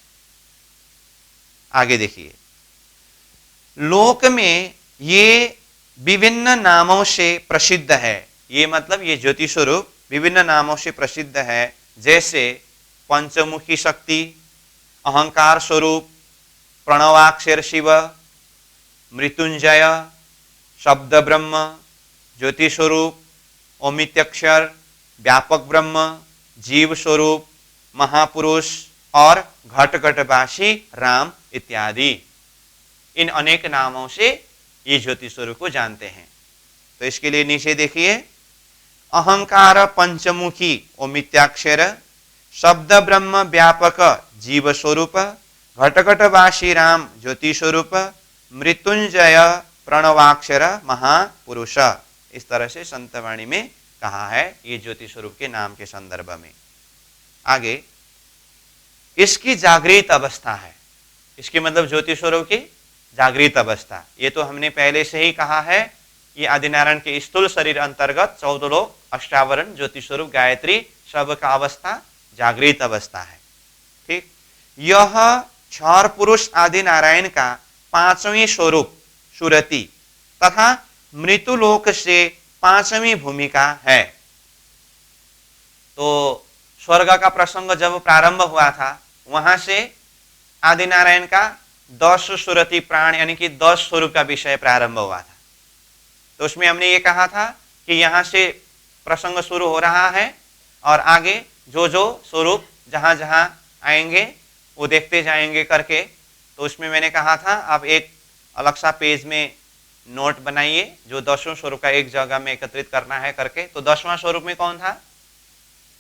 आगे देखिए, लोक में ये विभिन्न नामों से प्रसिद्ध है। ये मतलब ये ज्योति स्वरूप विभिन्न नामों से प्रसिद्ध है, जैसे पंचमुखी शक्ति, अहंकार स्वरूप, प्रणवाक्षर शिव, मृत्युंजय, शब्द ब्रह्म, ज्योति स्वरूप, ओमित्यक्षर, व्यापक ब्रह्म, जीव स्वरूप, महापुरुष और घट घटवासी राम इत्यादि। इन अनेक नामों से ये ज्योति स्वरूप को जानते हैं। तो इसके लिए नीचे देखिए, अहंकार पंचमुखी ओ मिथ्याक्षर, शब्द ब्रह्म व्यापक जीव स्वरूप, घटघटवासी राम ज्योति स्वरूप, मृत्युंजय प्रणवाक्षर महापुरुष। इस तरह से संतवाणी में कहा है ये ज्योति स्वरूप के नाम के संदर्भ में। आगे इसकी जागृत अवस्था है, इसकी मतलब ज्योति स्वरूप की जागृत अवस्था। ये तो हमने पहले से ही कहा है, ये आदिनारायण के स्थूल शरीर अंतर्गत 14 लोक, अष्टावरण, ज्योति स्वरूप, गायत्री सब का अवस्था जागृत अवस्था है। ठीक, यह क्षर पुरुष आदिनारायण का 5वें स्वरूप सुरति तथा मृत्युलोक से 5वीं भूमिका है। तो स्वर्ग का प्रसंग जब प्रारंभ हुआ था, वहां से आदिनारायण का 10 सुरति प्राण यानी कि 10 स्वरूप का विषय प्रारंभ हुआ था। तो उसमें हमने ये कहा था कि यहां से प्रसंग शुरू हो रहा है और आगे जो जो स्वरूप जहां जहां आएंगे वो देखते जाएंगे करके। तो उसमें मैंने कहा था आप एक अलग सा पेज में नोट बनाइए, जो 10वें स्वरूप का एक जगह में एकत्रित करना है करके। तो 10वां स्वरूप में कौन था?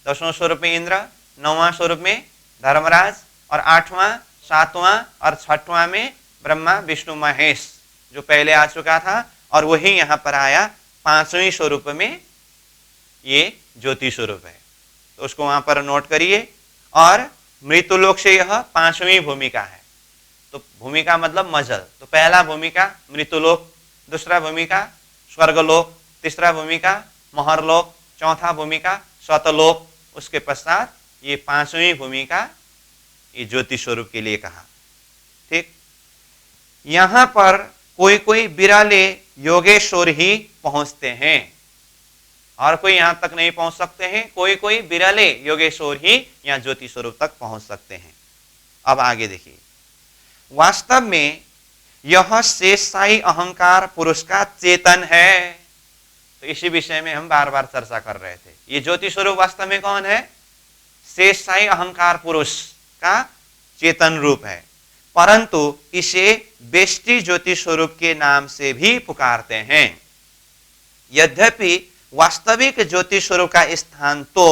10वें स्वरूप में इंद्र, 9वां स्वरूप में धर्मराज, और 8वां, 7वां और 6वां में ब्रह्मा विष्णु महेश, जो पहले आ चुका था। और वही यहाँ पर आया 5वें स्वरूप में, ये ज्योति स्वरूप है। तो उसको वहां पर नोट करिए। और मृत्युलोक से यह 5वीं भूमिका है। तो भूमिका मतलब मजल। तो पहला भूमिका मृत्युलोक, दूसरा भूमिका स्वर्गलोक, तीसरा भूमिका महरलोक, चौथा भूमिका सतलोक, उसके पश्चात ये 5वीं भूमिका ये ज्योति स्वरूप के लिए कहा। ठीक, यहां पर कोई कोई बिरले योगेश्वर ही पहुंचते हैं और कोई यहां तक नहीं पहुंच सकते हैं। कोई कोई बिरले योगेश्वर ही यहां ज्योति स्वरूप तक पहुंच सकते हैं। अब आगे देखिए, वास्तव में यह शेषशाही अहंकार पुरुष का चेतन है। तो इसी विषय में हम बार बार चर्चा कर रहे थे। ये ज्योति स्वरूप वास्तव में कौन है? शेषशाही अहंकार पुरुष का चेतन रूप है, परंतु इसे बेष्टि ज्योति स्वरूप के नाम से भी पुकारते हैं। यद्यपि वास्तविक ज्योति स्वरूप का स्थान तो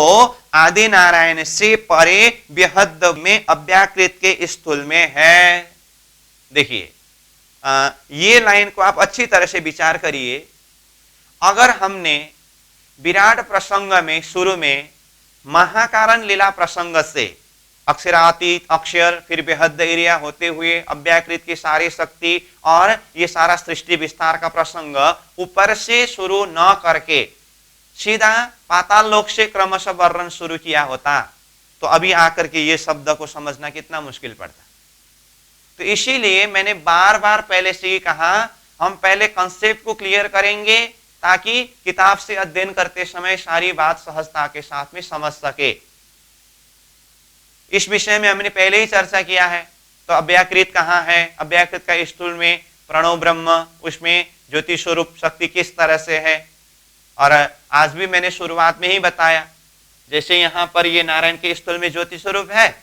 आदि नारायण से परे बेहद में अव्याकृत के स्थूल में है। देखिए, ये लाइन को आप अच्छी तरह से विचार करिए। अगर हमने विराट प्रसंग में शुरू में महाकारण लीला प्रसंग से अक्षरातीत, अक्षर, फिर बेहद एरिया होते हुए अव्याकृत की सारी शक्ति और ये सारा सृष्टि विस्तार का प्रसंग ऊपर से शुरू न करके सीधा पाताल लोक से क्रमशः वर्णन शुरू किया होता, तो अभी आकर के ये शब्द को समझना कितना मुश्किल पड़ता। तो इसीलिए मैंने बार बार पहले से ही कहा, हम पहले कंसेप्ट को क्लियर करेंगे ताकि किताब से अध्ययन करते समय सारी बात सहजता के साथ में समझ सके। इस विषय में हमने पहले ही चर्चा किया है। तो अव्याकृत कहाँ है? अव्याकृत का स्थूल में प्रणव ब्रह्म, उसमें ज्योति स्वरूप शक्ति किस तरह से है। और आज भी मैंने शुरुआत में ही बताया, जैसे यहाँ पर ये नारायण के स्थूल में ज्योति स्वरूप है,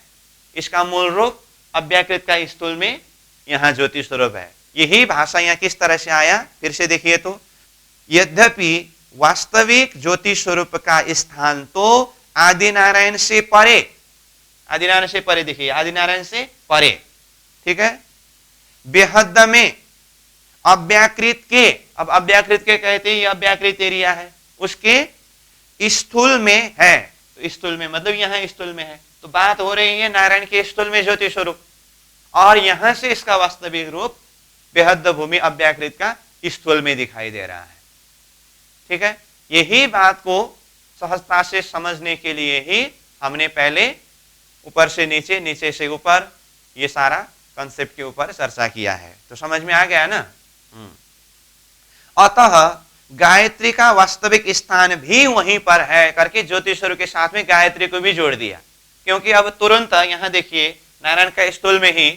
इसका मूल रूप अव्याकृत का स्थूल में यहाँ ज्योति स्वरूप है। यही भाषा यहाँ किस तरह से आया, फिर से देखिए। तो यद्यपि वास्तविक ज्योति स्वरूप का स्थान तो आदि नारायण से परे, आदि नारायण से परे, देखिए आदि नारायण से परे, ठीक है, बेहद में अव्याकृत के, अब अव्याकृत के कहते हैं ये अव्याकृत एरिया है, उसके स्थूल में है। तो स्थूल में मतलब यहाँ स्थूल में है, तो बात हो रही है नारायण के स्थूल में ज्योति स्वरूप, और यहां से इसका वास्तविक रूप बेहद भूमि अव्याकृत का स्थूल में दिखाई दे रहा है। ठीक है, यही बात को सहजता से समझने के लिए ही हमने पहले ऊपर से नीचे, नीचे से ऊपर ये सारा कंसेप्ट के ऊपर चर्चा किया है। तो समझ में आ गया ना। अतः गायत्री का वास्तविक स्थान भी वहीं पर है करके ज्योति स्वरूप के साथ में गायत्री को भी जोड़ दिया, क्योंकि अब तुरंत यहां देखिए नारायण का स्थूल में ही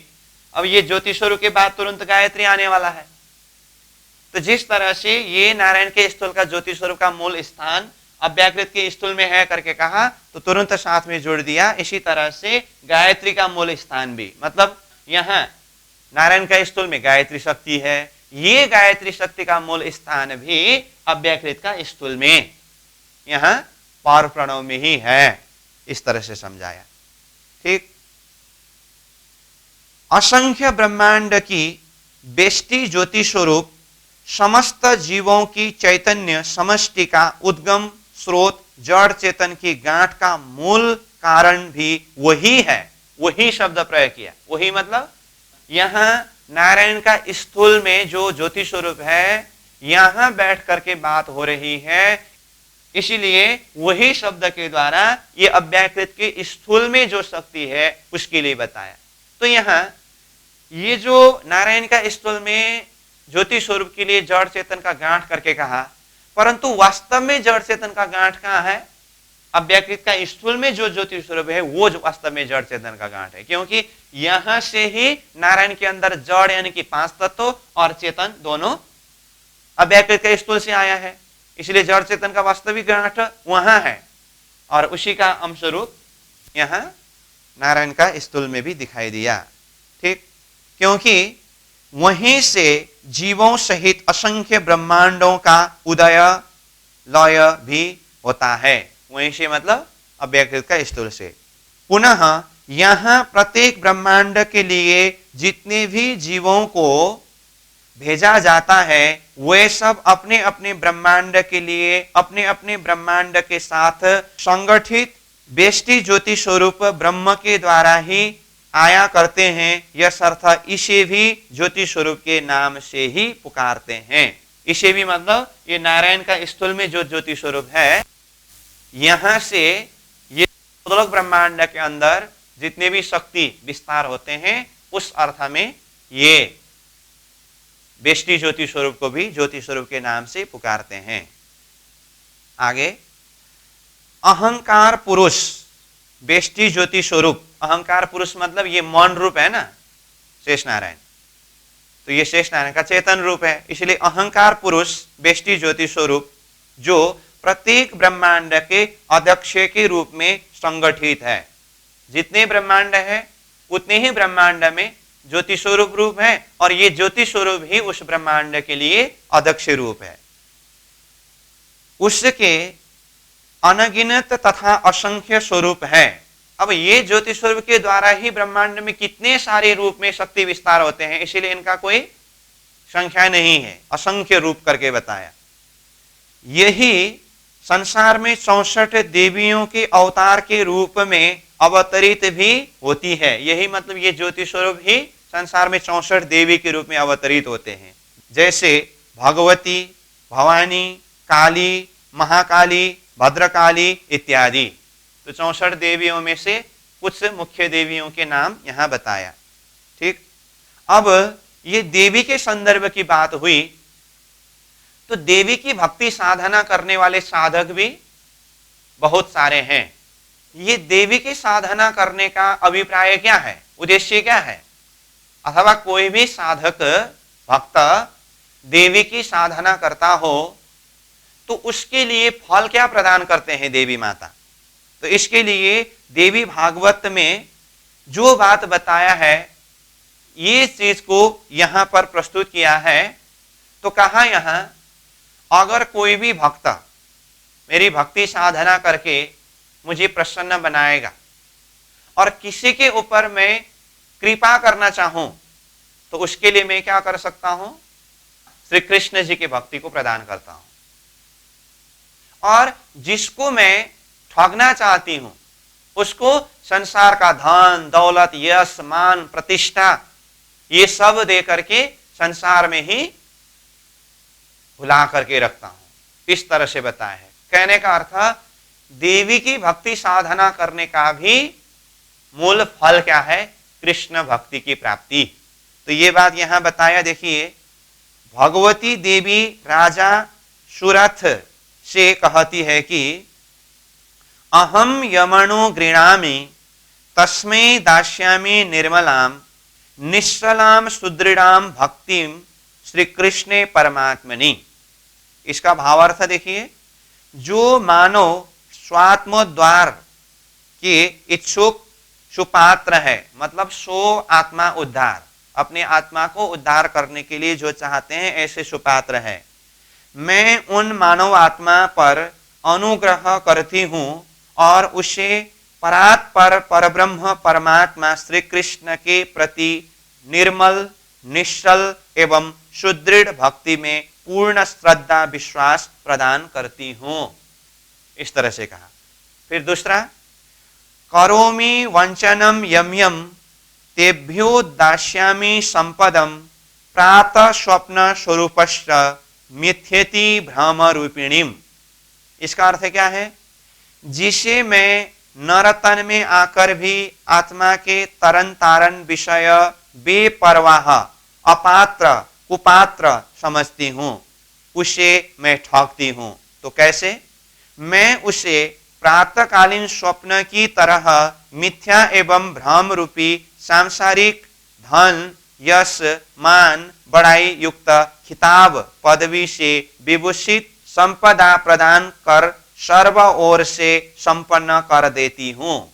अब ये ज्योति स्वरूप के बाद तुरंत गायत्री आने वाला है। तो जिस तरह से ये नारायण के स्थूल का ज्योति स्वरूप का मूल स्थान अव्याकृत के स्थूल में है करके कहा, तो तुरंत साथ में जोड़ दिया। इसी तरह से गायत्री का मूल स्थान भी, मतलब यहाँ नारायण का स्थूल में गायत्री शक्ति है, ये गायत्री शक्ति का मूल स्थान भी अव्यकृत का स्थूल में, यहां पार प्रणव में ही है। इस तरह से समझाया। ठीक। असंख्य ब्रह्मांड की बेष्टि ज्योति स्वरूप समस्त जीवों की चैतन्य समष्टि का उद्गम स्रोत, जड़ चेतन की गांठ का मूल कारण भी वही है। वही शब्द प्रयोग किया। वही मतलब यहां नारायण का स्थूल में जो ज्योति स्वरूप है, यहां बैठ करके बात हो रही है, इसीलिए वही शब्द के द्वारा ये अव्यकृत के स्थूल में जो शक्ति है उसके लिए बताया। तो यहां ये जो नारायण का स्थूल में ज्योति स्वरूप के लिए जड़ चेतन का गांठ करके कहा, परंतु वास्तव में जड़ चेतन का गांठ कहां है? अव्यकृत का स्थूल में जो ज्योति स्वरूप है वो जो वास्तव में जड़ चेतन का गांठ है, क्योंकि यहां से ही नारायण के अंदर जड़ यानी कि 5 तत्व और चेतन दोनों अव्यकृत के स्थूल से आया है, इसलिए जड़ चेतन का वास्तविक गांठ वहां है और उसी का अंश रूप यहां नारायण का स्थूल में भी दिखाई दिया। ठीक। क्योंकि वहीं से जीवों सहित असंख्य ब्रह्मांडों का उदय लय भी होता है। वहीं से मतलब अव्यकृत का स्थूल से। पुनः यहां प्रत्येक ब्रह्मांड के लिए जितने भी जीवों को भेजा जाता है वे सब अपने अपने ब्रह्मांड के लिए अपने अपने ब्रह्मांड के साथ संगठित बेष्टि ज्योति स्वरूप ब्रह्म के द्वारा ही आया करते हैं। यह अर्थ इसे भी ज्योति स्वरूप के नाम से ही पुकारते हैं। इसे भी मतलब ये नारायण का स्थूल में जो ज्योति स्वरूप है, यहां से ये चौदलोक ब्रह्मांड के अंदर जितने भी शक्ति विस्तार होते हैं उस अर्थ में ये बेष्टि ज्योति स्वरूप को भी ज्योति स्वरूप के नाम से पुकारते हैं। आगे अहंकार पुरुष बेष्टि ज्योति स्वरूप। अहंकार पुरुष मतलब ये मौन रूप है ना शेष नारायण, तो ये शेष नारायण का चेतन रूप है, इसलिए अहंकार पुरुष बेष्टि ज्योति स्वरूप जो प्रत्येक ब्रह्मांड के अध्यक्ष के रूप में संगठित है। जितने ब्रह्मांड है उतने ही ब्रह्मांड में ज्योति स्वरूप रूप है और ये ज्योति स्वरूप ही उस ब्रह्मांड के लिए अध्यक्ष रूप है। उसके अनगिनत तथा असंख्य स्वरूप है। अब ये ज्योति स्वरूप के द्वारा ही ब्रह्मांड में कितने सारे रूप में शक्ति विस्तार होते हैं, इसीलिए इनका कोई संख्या नहीं है, असंख्य रूप करके बताया। यही संसार में 64 देवियों के अवतार के रूप में अवतरित भी होती है। यही मतलब ये ज्योति स्वरूप ही संसार में 64 देवी के रूप में अवतरित होते हैं, जैसे भगवती, भवानी, काली, महाकाली, भद्रकाली इत्यादि। तो 64 देवियों में से कुछ मुख्य देवियों के नाम यहां बताया। ठीक। अब ये देवी के संदर्भ की बात हुई तो देवी की भक्ति साधना करने वाले साधक भी बहुत सारे हैं। ये देवी की साधना करने का अभिप्राय क्या है, उद्देश्य क्या है? अथवा कोई भी साधक भक्त देवी की साधना करता हो तो उसके लिए फल क्या प्रदान करते हैं देवी माता? तो इसके लिए देवी भागवत में जो बात बताया है ये चीज को यहां पर प्रस्तुत किया है। तो कहा यहां अगर कोई भी भक्त मेरी भक्ति साधना करके मुझे प्रसन्न बनाएगा और किसी के ऊपर मैं कृपा करना चाहूं तो उसके लिए मैं क्या कर सकता हूं? श्री कृष्ण जी की भक्ति को प्रदान करता हूं। और जिसको मैं ठगना चाहती हूं उसको संसार का धन दौलत यश मान प्रतिष्ठा ये सब दे करके संसार में ही भुला करके रखता हूं। इस तरह से बताया है। कहने का अर्थ देवी की भक्ति साधना करने का भी मूल फल क्या है? कृष्ण भक्ति की प्राप्ति। तो ये बात यहां बताया। देखिए भगवती देवी राजा सुरथ से कहती है कि अहम यमनो गृणामि तस्मै दास्यामि निर्मलाम निश्चलाम सुदृढ़ाम भक्तिम श्री कृष्णे परमात्मनि। इसका भावार्थ देखिए, जो मानव स्वात्मोद्धार के इच्छुक सुपात्र है, मतलब सो आत्मा उद्धार, अपने आत्मा को उद्धार करने के लिए जो चाहते हैं ऐसे सुपात्र है। मैं उन मानव आत्मा पर अनुग्रह करती हूँ और उसे परात्पर परब्रह्म परमात्मा श्री कृष्ण के प्रति निर्मल, निश्चल एवं सुदृढ़ भक्ति में पूर्ण श्रद्धा विश्वास प्रदान करती हूँ। इस तरह से कहा। फिर दूसरा, करोमि वंचनम यम्यम तेभ्यो दास्यामि संपदम प्रातः स्वप्न स्वरूपश्च मिथ्यति भ्रम रूपिणीम। इसका अर्थ क्या है? जिसे मैं नरतन में आकर भी आत्मा के तरन तारण विषय बेपरवाह, अपात्र, कुपात्र समझती हूँ, उसे मैं ठगती हूँ। तो कैसे? मैं उसे प्रातःकालीन स्वप्न की तरह मिथ्या एवं भ्रम रूपी सांसारिक धन, यश, मान, बड़ाई युक्त खिताब, पदवी से विभूषित संपदा प्रदान कर सर्व ओर से संपन्न कर देती हूँ।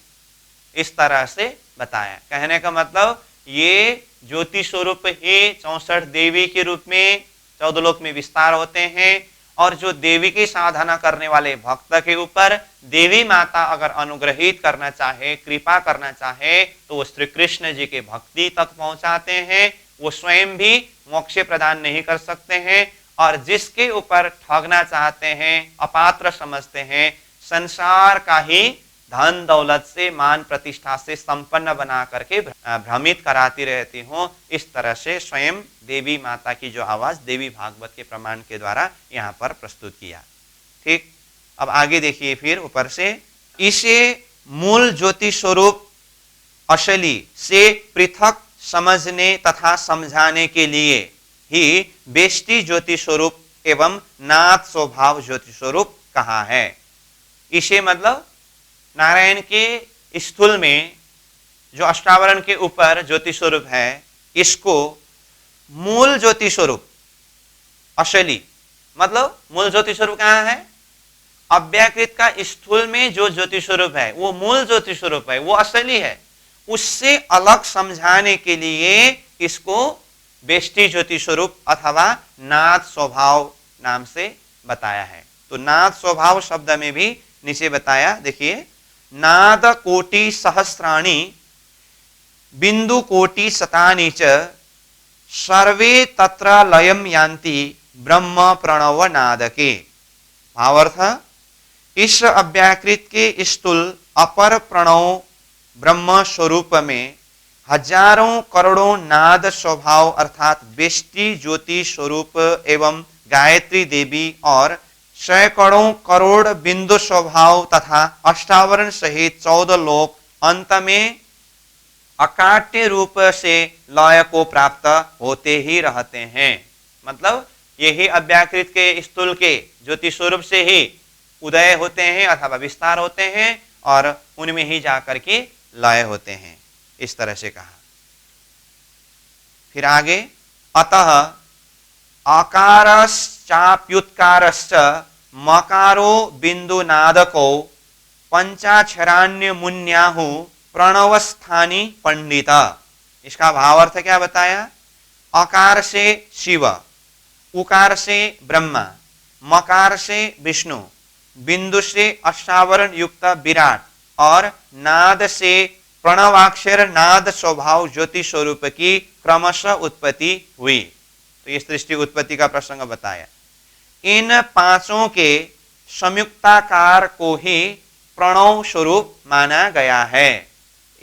इस तरह से बताया। कहने का मतलब ये ज्योति स्वरूप ही 64 देवी के रूप में 14 लोक में विस्तार होते हैं और जो देवी की साधना करने वाले भक्त के ऊपर देवी माता अगर अनुग्रहित करना चाहे, कृपा करना चाहे, तो वो श्री कृष्ण जी के भक्ति तक पहुंचाते हैं। वो स्वयं भी मोक्ष प्रदान नहीं कर सकते हैं और जिसके ऊपर ठगना चाहते हैं, अपात्र समझते हैं, संसार का ही धन दौलत से, मान प्रतिष्ठा से संपन्न बना करके भ्रमित कराती रहती हूँ। इस तरह से स्वयं देवी माता की जो आवाज देवी भागवत के प्रमाण के द्वारा यहाँ पर प्रस्तुत किया। ठीक, अब आगे देखिए। फिर ऊपर से, इसे मूल ज्योति स्वरूप असली से पृथक समझने तथा समझाने के लिए ही बेष्टि ज्योति स्वरूप एवं नाथ स्वभाव ज्योति स्वरूप कहा है। इसे मतलब नारायण के स्थूल में जो अष्टावरण के ऊपर ज्योति स्वरूप है, इसको मूल ज्योति स्वरूप असली, मतलब मूल ज्योति स्वरूप कहाँ है? अव्याकृत का स्थूल में जो ज्योति स्वरूप है वो मूल ज्योति स्वरूप है, वो असली है। उससे अलग समझाने के लिए इसको बेष्टि ज्योति स्वरूप अथवा नाथ स्वभाव नाम से बताया है। तो नाथ स्वभाव शब्द में भी नीचे बताया, देखिए, नाद कोटि सहस्राणि बिंदु कोटि शतानि च सर्वे तत्र लयम यान्ति ब्रह्म प्रणव नाद के। भावार्थ, इस अव्याकृत के स्थूल अपर प्रणव ब्रह्म स्वरूप में हजारों करोड़ों नाद स्वभाव अर्थात बेष्टि ज्योति स्वरूप एवं गायत्री देवी और सैकड़ों करोड़ बिंदु स्वभाव तथा अष्टावरण सहित 14 लोक अंत में अकाट्य रूप से लय को प्राप्त होते ही रहते हैं। मतलब यही अव्याकृत के स्थूल के ज्योति स्वरूप से ही उदय होते हैं अथवा विस्तार होते हैं और उनमें ही जाकर के लय होते हैं। इस तरह से कहा। फिर आगे, अतः आकारश्चाप्युत्कारश्च मकारो बिंदुनादको पंचाक्षराण्य मुन्याहु प्रणवस्थानी पंडित। इसका भावार्थ क्या बताया? अकार से शिव, उकार से ब्रह्मा, मकार से विष्णु, बिंदु से अष्टावरण युक्त विराट और नाद से प्रणवाक्षर नाद स्वभाव ज्योति स्वरूप की क्रमशः उत्पत्ति हुई। तो इस दृष्टि उत्पत्ति का प्रसंग बताया। इन पांचों के संयुक्ताकार को ही प्रणव स्वरूप माना गया है।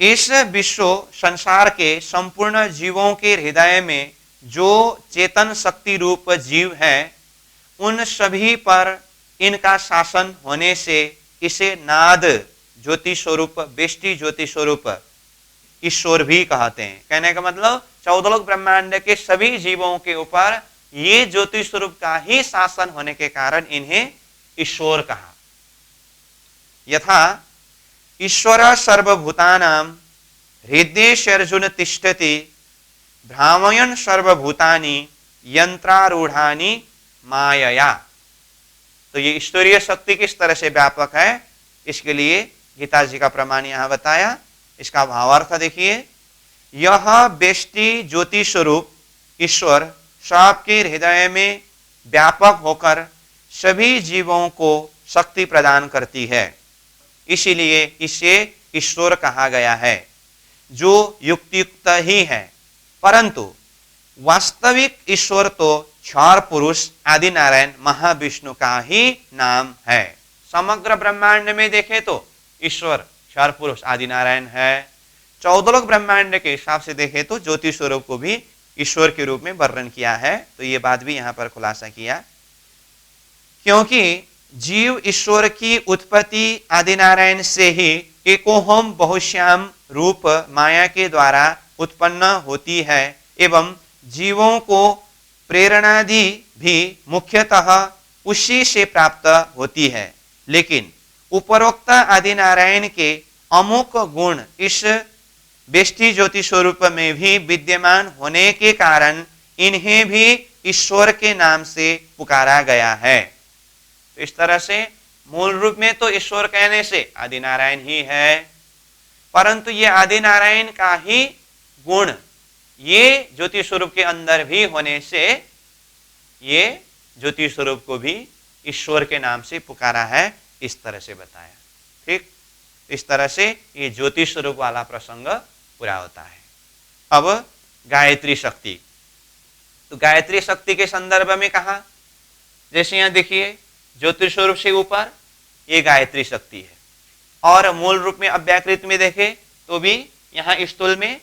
इस विश्व संसार के संपूर्ण जीवों के हृदय में जो चेतन शक्ति रूप जीव है, उन सभी पर इनका शासन होने से इसे नाद ज्योति स्वरूप, बेष्टि ज्योति स्वरूप ईश्वर भी कहते हैं। कहने का मतलब 14 लोक ब्रह्मांड के सभी जीवों के ऊपर ये ज्योति स्वरूप का ही शासन होने के कारण इन्हें ईश्वर कहा। यथा ईश्वर सर्वभूतानां हृदयेषर्जुन तिष्ठति भ्रामयन् सर्वभूतानि यंत्रारूढ़ानि मायया। तो ये ईश्वरीय शक्ति किस तरह से व्यापक है, इसके लिए गीता जी का प्रमाण यहां बताया। इसका भावार्थ देखिए, यह बेष्टि ज्योति स्वरूप ईश्वर सबके हृदय में व्यापक होकर सभी जीवों को शक्ति प्रदान करती है, इसीलिए इसे ईश्वर कहा गया है, जो युक्तियुक्त ही है। परंतु वास्तविक ईश्वर तो क्षर पुरुष आदि नारायण महाविष्णु का ही नाम है। समग्र ब्रह्मांड में देखें तो ईश्वर क्षर पुरुष आदि नारायण है। 14 लोक ब्रह्मांड के हिसाब से देखें तो ज्योति स्वरूप को भी ईश्वर के रूप में वर्णन किया है। तो ये बात भी यहां पर खुलासा किया, क्योंकि जीव ईश्वर की उत्पत्ति आदि नारायण से ही एकोहम बहुश्याम रूप माया के द्वारा उत्पन्न होती है एवं जीवों को प्रेरणादि भी मुख्यतः उसी से प्राप्त होती है। लेकिन उपरोक्त आदि नारायण के अमुक गुण इस बेष्टि ज्योति स्वरूप में भी विद्यमान होने के कारण इन्हें भी ईश्वर के नाम से पुकारा गया है। तो इस तरह से मूल रूप में तो ईश्वर कहने से आदि नारायण ही है, परंतु ये आदि नारायण का ही गुण ये ज्योति स्वरूप के अंदर भी होने से ये ज्योति स्वरूप को भी ईश्वर के नाम से पुकारा है, इस तरह से बताया। ठीक, इस तरह से ये ज्योति स्वरूप वाला प्रसंग पूरा होता है। अब गायत्री शक्ति, तो गायत्री शक्ति के संदर्भ में कहा, जैसे यहां देखिए ज्योति स्वरूप से ऊपर ये गायत्री शक्ति है, और मूल रूप में अव्याकृत में देखे तो भी यहाँ स्थूल में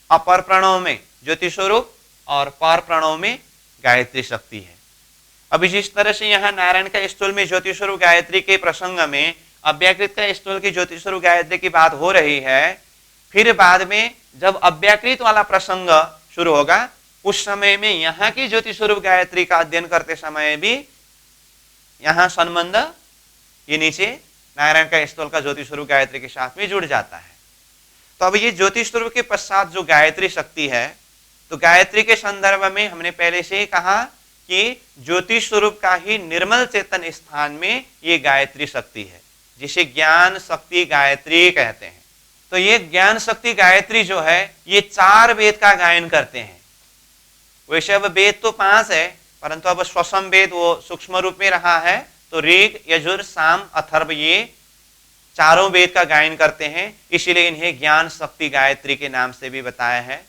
अपर प्रणव में ज्योति स्वरूप और पर प्रणव में गायत्री शक्ति है। अभी जिस तरह से यहाँ नारायण का स्थूल में ज्योति स्वरूप गायत्री के प्रसंग में अव्याकृत का स्थूल की ज्योति स्वरूप गायत्री की बात हो रही है, फिर बाद में जब अव्याकृत वाला प्रसंग शुरू होगा उस समय में यहाँ की ज्योति स्वरूप गायत्री का अध्ययन करते समय भी यहाँ संबंध ये नीचे नारायण का स्थूल का ज्योति स्वरूप गायत्री के साथ में जुड़ जाता है। तो अब ये ज्योति स्वरूप के पश्चात जो गायत्री शक्ति है, तो गायत्री के संदर्भ में हमने पहले से ही कहा कि ज्योति स्वरूप का ही निर्मल चेतन स्थान में ये गायत्री शक्ति है, जिसे ज्ञान शक्ति गायत्री कहते हैं। तो ये ज्ञान शक्ति गायत्री जो है ये 4 वेद का गायन करते हैं। वैसे अब वेद तो 5 है, परंतु अब स्वसम वेद वो सूक्ष्म रूप में रहा है, तो ऋग यजुर साम अथर्व ये चारों वेद का गायन करते हैं, इसीलिए इन्हें ज्ञान शक्ति गायत्री के नाम से भी बताया है।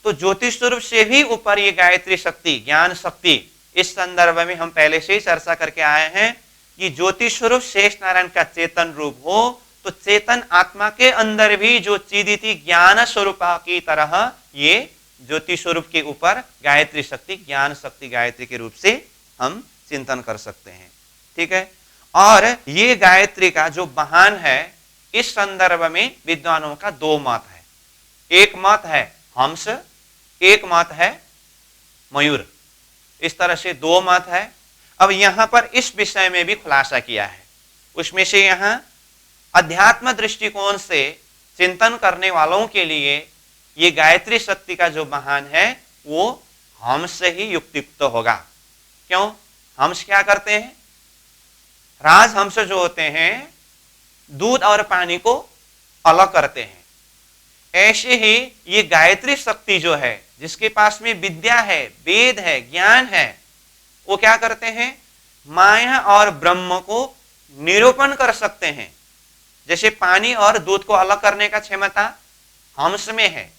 तो ज्योतिष स्वरूप से भी ऊपर ये गायत्री शक्ति ज्ञान शक्ति, इस संदर्भ में हम पहले से ही चर्चा करके आए हैं कि ज्योतिष स्वरूप शेष नारायण का चेतन रूप हो, तो चेतन आत्मा के अंदर भी जो चिदिति ज्ञान स्वरूप की तरह ये ज्योति स्वरूप के ऊपर गायत्री शक्ति ज्ञान शक्ति गायत्री के रूप से हम चिंतन कर सकते हैं। ठीक है, और ये गायत्री का जो महान है, इस संदर्भ में विद्वानों का 2 मत है। एक मत है हंस, एक मत है मयूर, इस तरह से 2 मत है। अब यहां पर इस विषय में भी खुलासा किया है। उसमें से यहां अध्यात्म दृष्टिकोण से चिंतन करने वालों के लिए ये गायत्री शक्ति का जो महान है वो हंस से ही युक्तियुक्त होगा। क्यों? हंस क्या करते हैं? राजहंस जो होते हैं दूध और पानी को अलग करते हैं। ऐसे ही ये गायत्री शक्ति जो है, जिसके पास में विद्या है, वेद है, ज्ञान है, वो क्या करते हैं? माया और ब्रह्म को निरूपण कर सकते हैं। जैसे पानी और दूध को अलग करने का क्षमता हंस में है,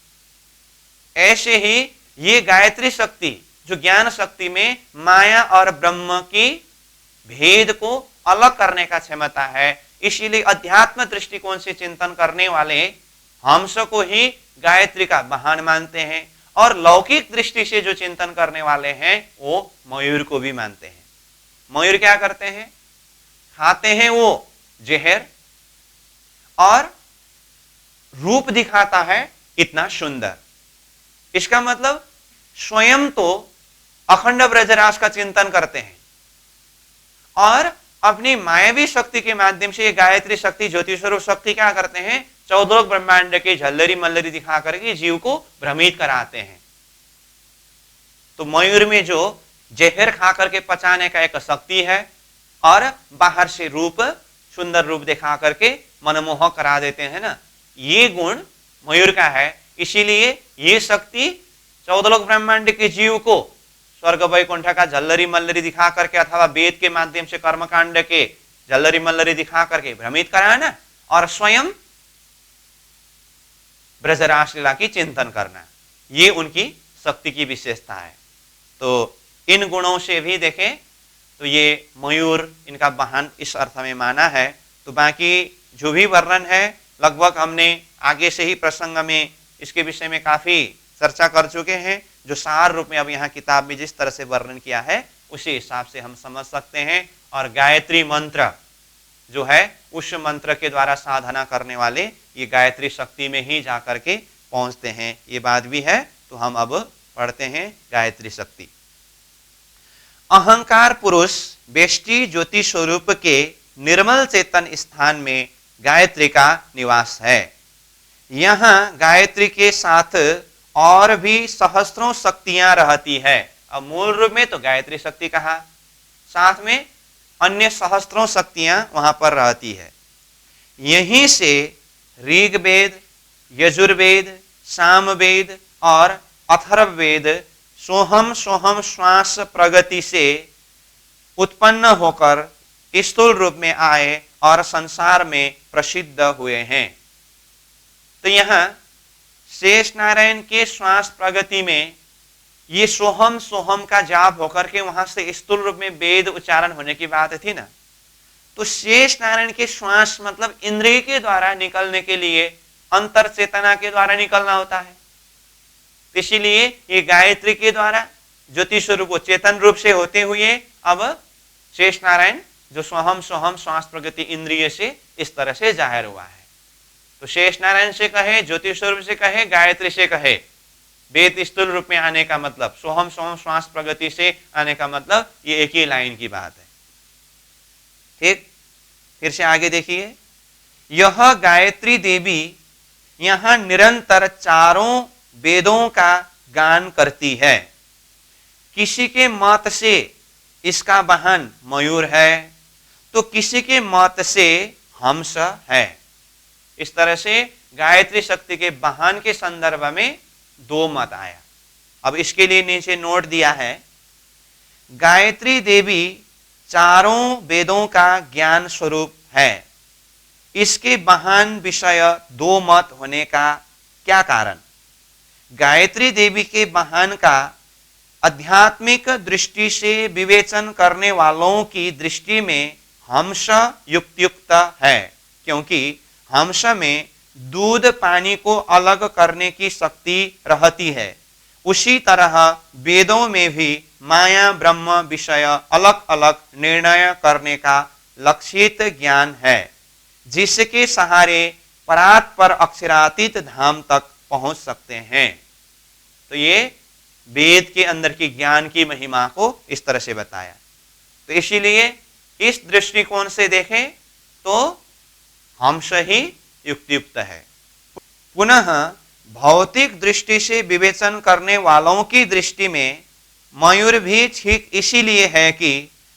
ऐसे ही ये गायत्री शक्ति जो ज्ञान शक्ति में माया और ब्रह्म की भेद को अलग करने का क्षमता है। इसीलिए अध्यात्म दृष्टिकोण से चिंतन करने वाले हंस को ही गायत्री का महान मानते हैं, और लौकिक दृष्टि से जो चिंतन करने वाले हैं वो मयूर को भी मानते हैं। मयूर क्या करते हैं? खाते हैं वो जहर, और रूप दिखाता है इतना सुंदर। इसका मतलब स्वयं तो अखंड ब्रजराज का चिंतन करते हैं, और अपनी मायावी शक्ति के माध्यम से ये गायत्री शक्ति ज्योति स्वरूप शक्ति क्या करते हैं? 14 ब्रह्मांड के झल्लरी मल्लरी दिखा करके जीव को भ्रमित कराते हैं। तो मयूर में जो जहर खा करके पचाने का एक शक्ति है, और बाहर से रूप सुंदर रूप दिखा करके मनमोहक करा देते हैं ना, ये गुण मयूर का है। इसीलिए ये शक्ति 14 लोक ब्रह्मांड के जीव को स्वर्ग वैकुंठ का झल्लरी मल्लरी दिखा करके अथवा वेद के माध्यम से कर्मकांड के झल्लरी मल्लरी दिखा करके भ्रमित कराना और स्वयं ब्रजरास लीला की चिंतन करना, ये उनकी शक्ति की विशेषता है। तो इन गुणों से भी देखें तो ये मयूर इनका वाहन इस अर्थ में माना है। तो बाकी जो भी वर्णन है लगभग हमने आगे से ही प्रसंग में इसके विषय में काफी चर्चा कर चुके हैं। जो सार रूप में अब यहाँ किताब में जिस तरह से वर्णन किया है उसी हिसाब से हम समझ सकते हैं। और गायत्री मंत्र जो है उस मंत्र के द्वारा साधना करने वाले ये गायत्री शक्ति में ही जाकर के पहुंचते हैं, ये बात भी है। तो हम अब पढ़ते हैं गायत्री शक्ति। अहंकार पुरुष बेष्टि ज्योति स्वरूप के निर्मल चेतन स्थान में गायत्री का निवास है। यहाँ गायत्री के साथ और भी सहस्त्रों शक्तियां रहती है। अब मूल रूप में तो गायत्री शक्ति कहा, साथ में अन्य सहस्त्रों शक्तियां वहां पर रहती है। यहीं से ऋग्वेद, यजुर्वेद, सामवेद और अथर्ववेद सोहम सोहम श्वास प्रगति से उत्पन्न होकर स्थूल रूप में आए और संसार में प्रसिद्ध हुए हैं। तो यहाँ शेष नारायण के श्वास प्रगति में ये सोहम सोहम का जाप होकर के वहां से स्थूल रूप में वेद उच्चारण होने की बात थी ना। तो शेष नारायण के श्वास मतलब इंद्रिय के द्वारा निकलने के लिए अंतर चेतना के द्वारा निकलना होता है। इसीलिए ये गायत्री के द्वारा ज्योति स्वरूप चेतन रूप से होते हुए अब शेष नारायण जो सोहम सोहम श्वास प्रगति इंद्रिय से इस तरह से जाहिर हुआ है। तो शेष नारायण से कहे, ज्योति स्वरूप से कहे, गायत्री से कहे, वेद स्थूल रूप में आने का मतलब, सोहम सोहम श्वास प्रगति से आने का मतलब, ये एक ही लाइन की बात है। ठीक, फिर से आगे देखिए। यह गायत्री देवी यहां निरंतर चारों वेदों का गान करती है। किसी के मत से इसका वाहन मयूर है तो किसी के मत से हंस है। इस तरह से गायत्री शक्ति के वाहन के संदर्भ में दो मत आया। अब इसके लिए नीचे नोट दिया है, गायत्री देवी चारों वेदों का ज्ञान स्वरूप है। इसके वाहन विषय दो मत होने का क्या कारण? गायत्री देवी के वाहन का आध्यात्मिक दृष्टि से विवेचन करने वालों की दृष्टि में हंस युक्त है, क्योंकि हंस में दूध पानी को अलग करने की शक्ति रहती है। उसी तरह वेदों में भी माया ब्रह्म विषय अलग अलग निर्णय करने का लक्षित ज्ञान है, जिसके सहारे परात पर अक्षरातीत धाम तक पहुंच सकते हैं। तो ये वेद के अंदर की ज्ञान की महिमा को इस तरह से बताया। तो इसीलिए इस दृष्टिकोण से देखें तो हंस ही युक्त है। पुनः भौतिक दृष्टि से विवेचन करने वालों की दृष्टि में मयूर भी ठीक इसीलिए है कि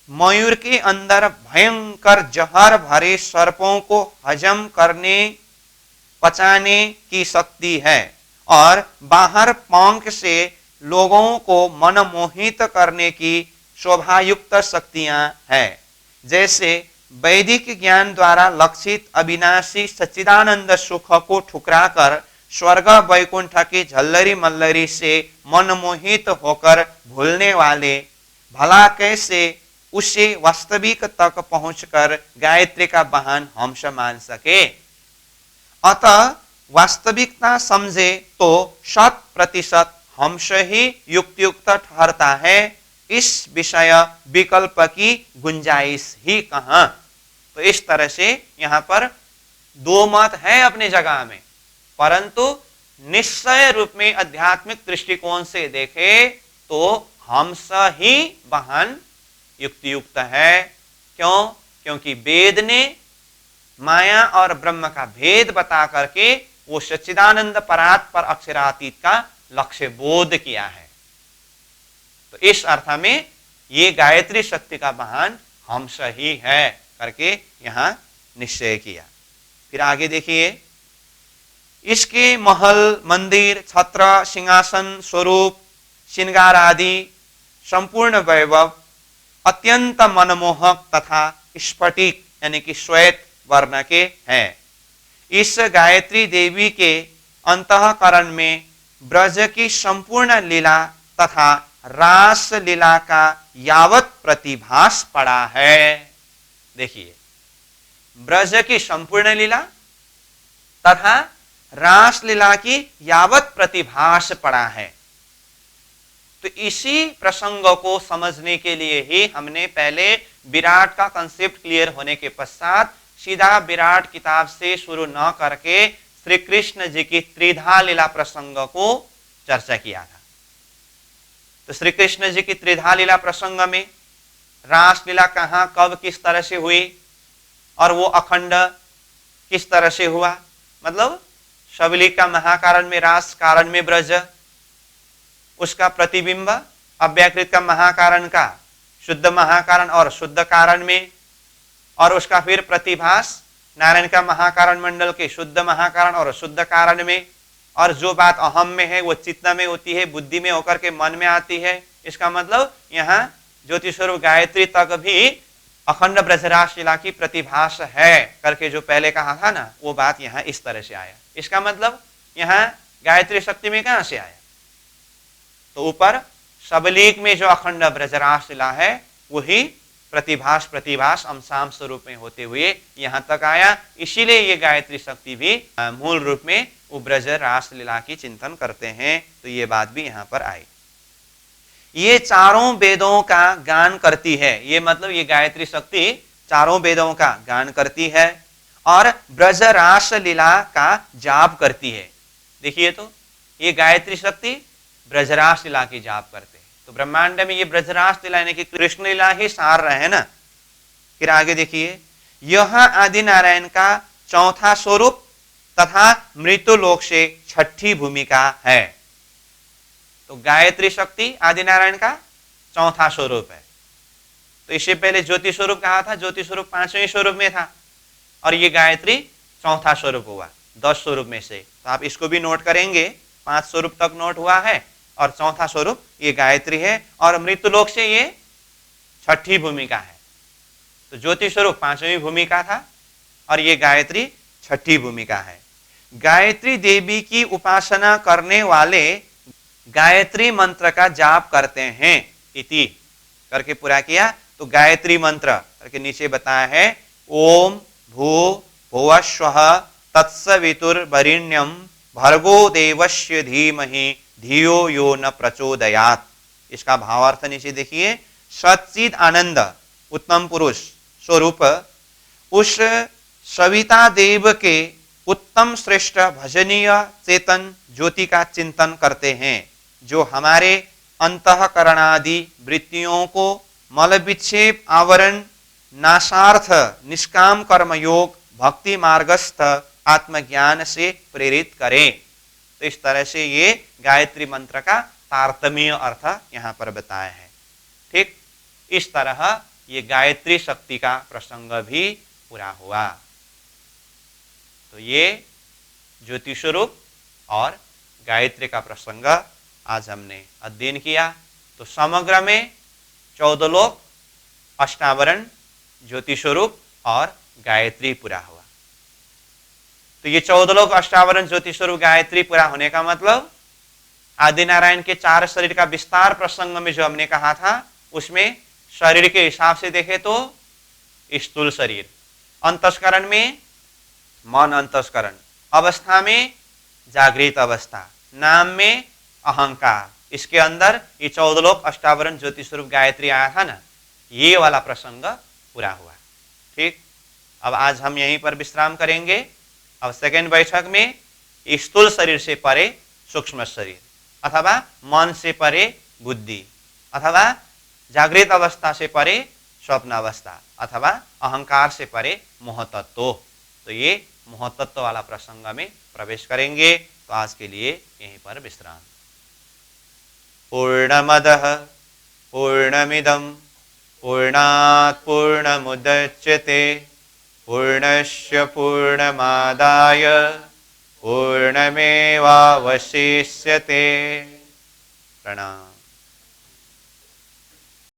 मयूर के अंदर भयंकर जहर भरे सर्पों को हजम करने पचाने की शक्ति है और बाहर पंख से लोगों को मनमोहित करने की शोभायुक्त शक्तियां हैं। जैसे वैदिक ज्ञान द्वारा लक्षित अविनाशी सच्चिदानंद सुख को ठुकराकर स्वर्ग वैकुंठ की झल्लरी मल्लरी से मनमोहित होकर भूलने वाले भला कैसे उसे वास्तविक तक पहुंचकर गायत्री का वाहन हंस मान सके। अतः वास्तविकता समझे तो 100% हंस ही युक्त ठहरता है। इस विषय विकल्प की गुंजाइश ही कहां। तो इस तरह से यहां पर दो मत है अपने जगह में, परंतु निश्चय रूप में आध्यात्मिक दृष्टिकोण से देखे तो हंस ही वाहन युक्त है। क्यों? क्योंकि वेद ने माया और ब्रह्म का भेद बता करके वो सच्चिदानंद परात पर अक्षरातीत का लक्ष्य बोध किया है। तो इस अर्थ में ये गायत्री शक्ति का वाहन हंस ही है करके यहां निश्चय किया। फिर आगे देखिए, इसके महल, मंदिर, छत्र, सिंहासन, स्वरूप, श्रृंगार आदि संपूर्ण वैभव अत्यंत मनमोहक तथा स्फटिक यानी कि श्वेत वर्ण के हैं। इस गायत्री देवी के अंतःकरण में ब्रज की संपूर्ण लीला तथा रास लीला का यावत प्रतिभास पड़ा है। देखिए, ब्रज की संपूर्ण लीला तथा रास लीला की यावत प्रतिभास पड़ा है। तो इसी प्रसंग को समझने के लिए ही हमने पहले विराट का कंसेप्ट क्लियर होने के पश्चात सीधा विराट किताब से शुरू न करके श्री कृष्ण जी की त्रिधा लीला प्रसंग को चर्चा किया था। तो श्री कृष्ण जी की त्रिधा लीला प्रसंग में रास लीला कहां, कब, किस तरह से हुई और वो अखंड किस तरह से हुआ, मतलब शबलिक का महाकारण में रास, कारण में ब्रज, उसका प्रतिबिंब अव्याकृत का महाकारण का शुद्ध महाकारण और शुद्ध कारण में, और उसका फिर प्रतिभास नारायण का महाकारण मंडल के शुद्ध महाकारण और शुद्ध कारण में, और जो बात अहम में है वो चित्त में होती है, बुद्धि में होकर के मन में आती है। इसका मतलब यहाँ ज्योति स्वरूप गायत्री तक भी अखंड ब्रजरास लीला की प्रतिभास है करके जो पहले कहा था ना, वो बात यहाँ इस तरह से आया। इसका मतलब यहाँ गायत्री शक्ति में कहां से आया, तो ऊपर सबलीक में जो अखंड ब्रजरास लीला है वही प्रतिभास अंशाम स्वरूप में होते हुए यहां तक आया। इसीलिए ये गायत्री शक्ति भी मूल रूप में वो ब्रज रास लीला की चिंतन करते हैं। तो ये बात भी यहां पर आई। ये चारों वेदों का गान करती है, ये मतलब ये गायत्री शक्ति चारों वेदों का गान करती है और ब्रज रास लीला का जाप करती है। देखिए, तो ये गायत्री शक्ति ब्रजरास लीला की जाप करते हैं। तो ब्रह्मांड में ये ब्रजरास लीला यानी कि कृष्ण लीला ही सार रहे हैं ना। फिर आगे देखिए, यह आदि नारायण का चौथा स्वरूप तथा मृत्यु लोक से छठी भूमिका है। तो गायत्री शक्ति आदि नारायण का चौथा स्वरूप है। तो इससे पहले ज्योति स्वरूप कहा था, ज्योति स्वरूप पांचवें स्वरूप में था और ये गायत्री चौथा स्वरूप हुआ 10 स्वरूप में से। तो आप इसको भी नोट करेंगे, 5 स्वरूप तक नोट हुआ है और चौथा स्वरूप ये गायत्री है और मृत्युलोक से ये छठी भूमिका है। तो ज्योति स्वरूप 5वीं भूमिका था और ये गायत्री छठी भूमिका है। गायत्री देवी की उपासना करने वाले गायत्री मंत्र का जाप करते हैं इति करके पूरा किया। तो गायत्री मंत्र करके नीचे बताया है, ओम भू भुवस्वः तत्सवितुर्वरेण्यं भर्गो देवस्य धीमहि धियो यो न प्रचोदयात्। इसका भावार्थ नीचे देखिए, सच्चिद आनंद उत्तम पुरुष स्वरूप उस सविता देव के उत्तम श्रेष्ठ भजनीय चेतन ज्योति का चिंतन करते हैं, जो हमारे अंतःकरणादि वृत्तियों को मल विक्षेप आवरण नाशार्थ निष्काम कर्म योग भक्ति मार्गस्थ आत्मज्ञान से प्रेरित करें। तो इस तरह से ये गायत्री मंत्र का तारतम्य अर्थ यहाँ पर बताया है। ठीक इस तरह ये गायत्री शक्ति का प्रसंग भी पूरा हुआ। तो ये ज्योति स्वरूप और गायत्री का प्रसंग आज हमने अध्ययन किया। तो समग्र में 14 लोक, अष्टावरण, ज्योति स्वरूप और गायत्री पूरा हुआ। तो ये 14 लोक, अष्टावरण, ज्योति स्वरूप, गायत्री पूरा होने का मतलब आदि नारायण के 4 शरीर का विस्तार प्रसंग में जो हमने कहा था, उसमें शरीर के हिसाब से देखे तो स्थूल शरीर, अंतस्करण में मन अंतस्करण, अवस्था में जागृत अवस्था, नाम में अहंकार, इसके अंदर ये 14 लोक, अष्टावरण, ज्योति स्वरूप, गायत्री आया था ना, ये वाला प्रसंग पूरा हुआ। ठीक, अब आज हम यहीं पर विश्राम करेंगे। अब सेकेंड बैठक में स्थूल शरीर से परे सूक्ष्म शरीर, अथवा मन से परे बुद्धि, अथवा जागृत अवस्था से परे स्वप्न अवस्था, अथवा अहंकार से परे मोहतत्व। तो ये मोहतत्व वाला प्रसंग में प्रवेश करेंगे। तो आज के लिए यहीं पर विश्राम। पूर्णमदः पूर्णमिदं पूर्णात् पूर्णमुदच्यते पूर्णस्य पूर्णमादाय पूर्णमेवावशिष्यते। प्रणाम।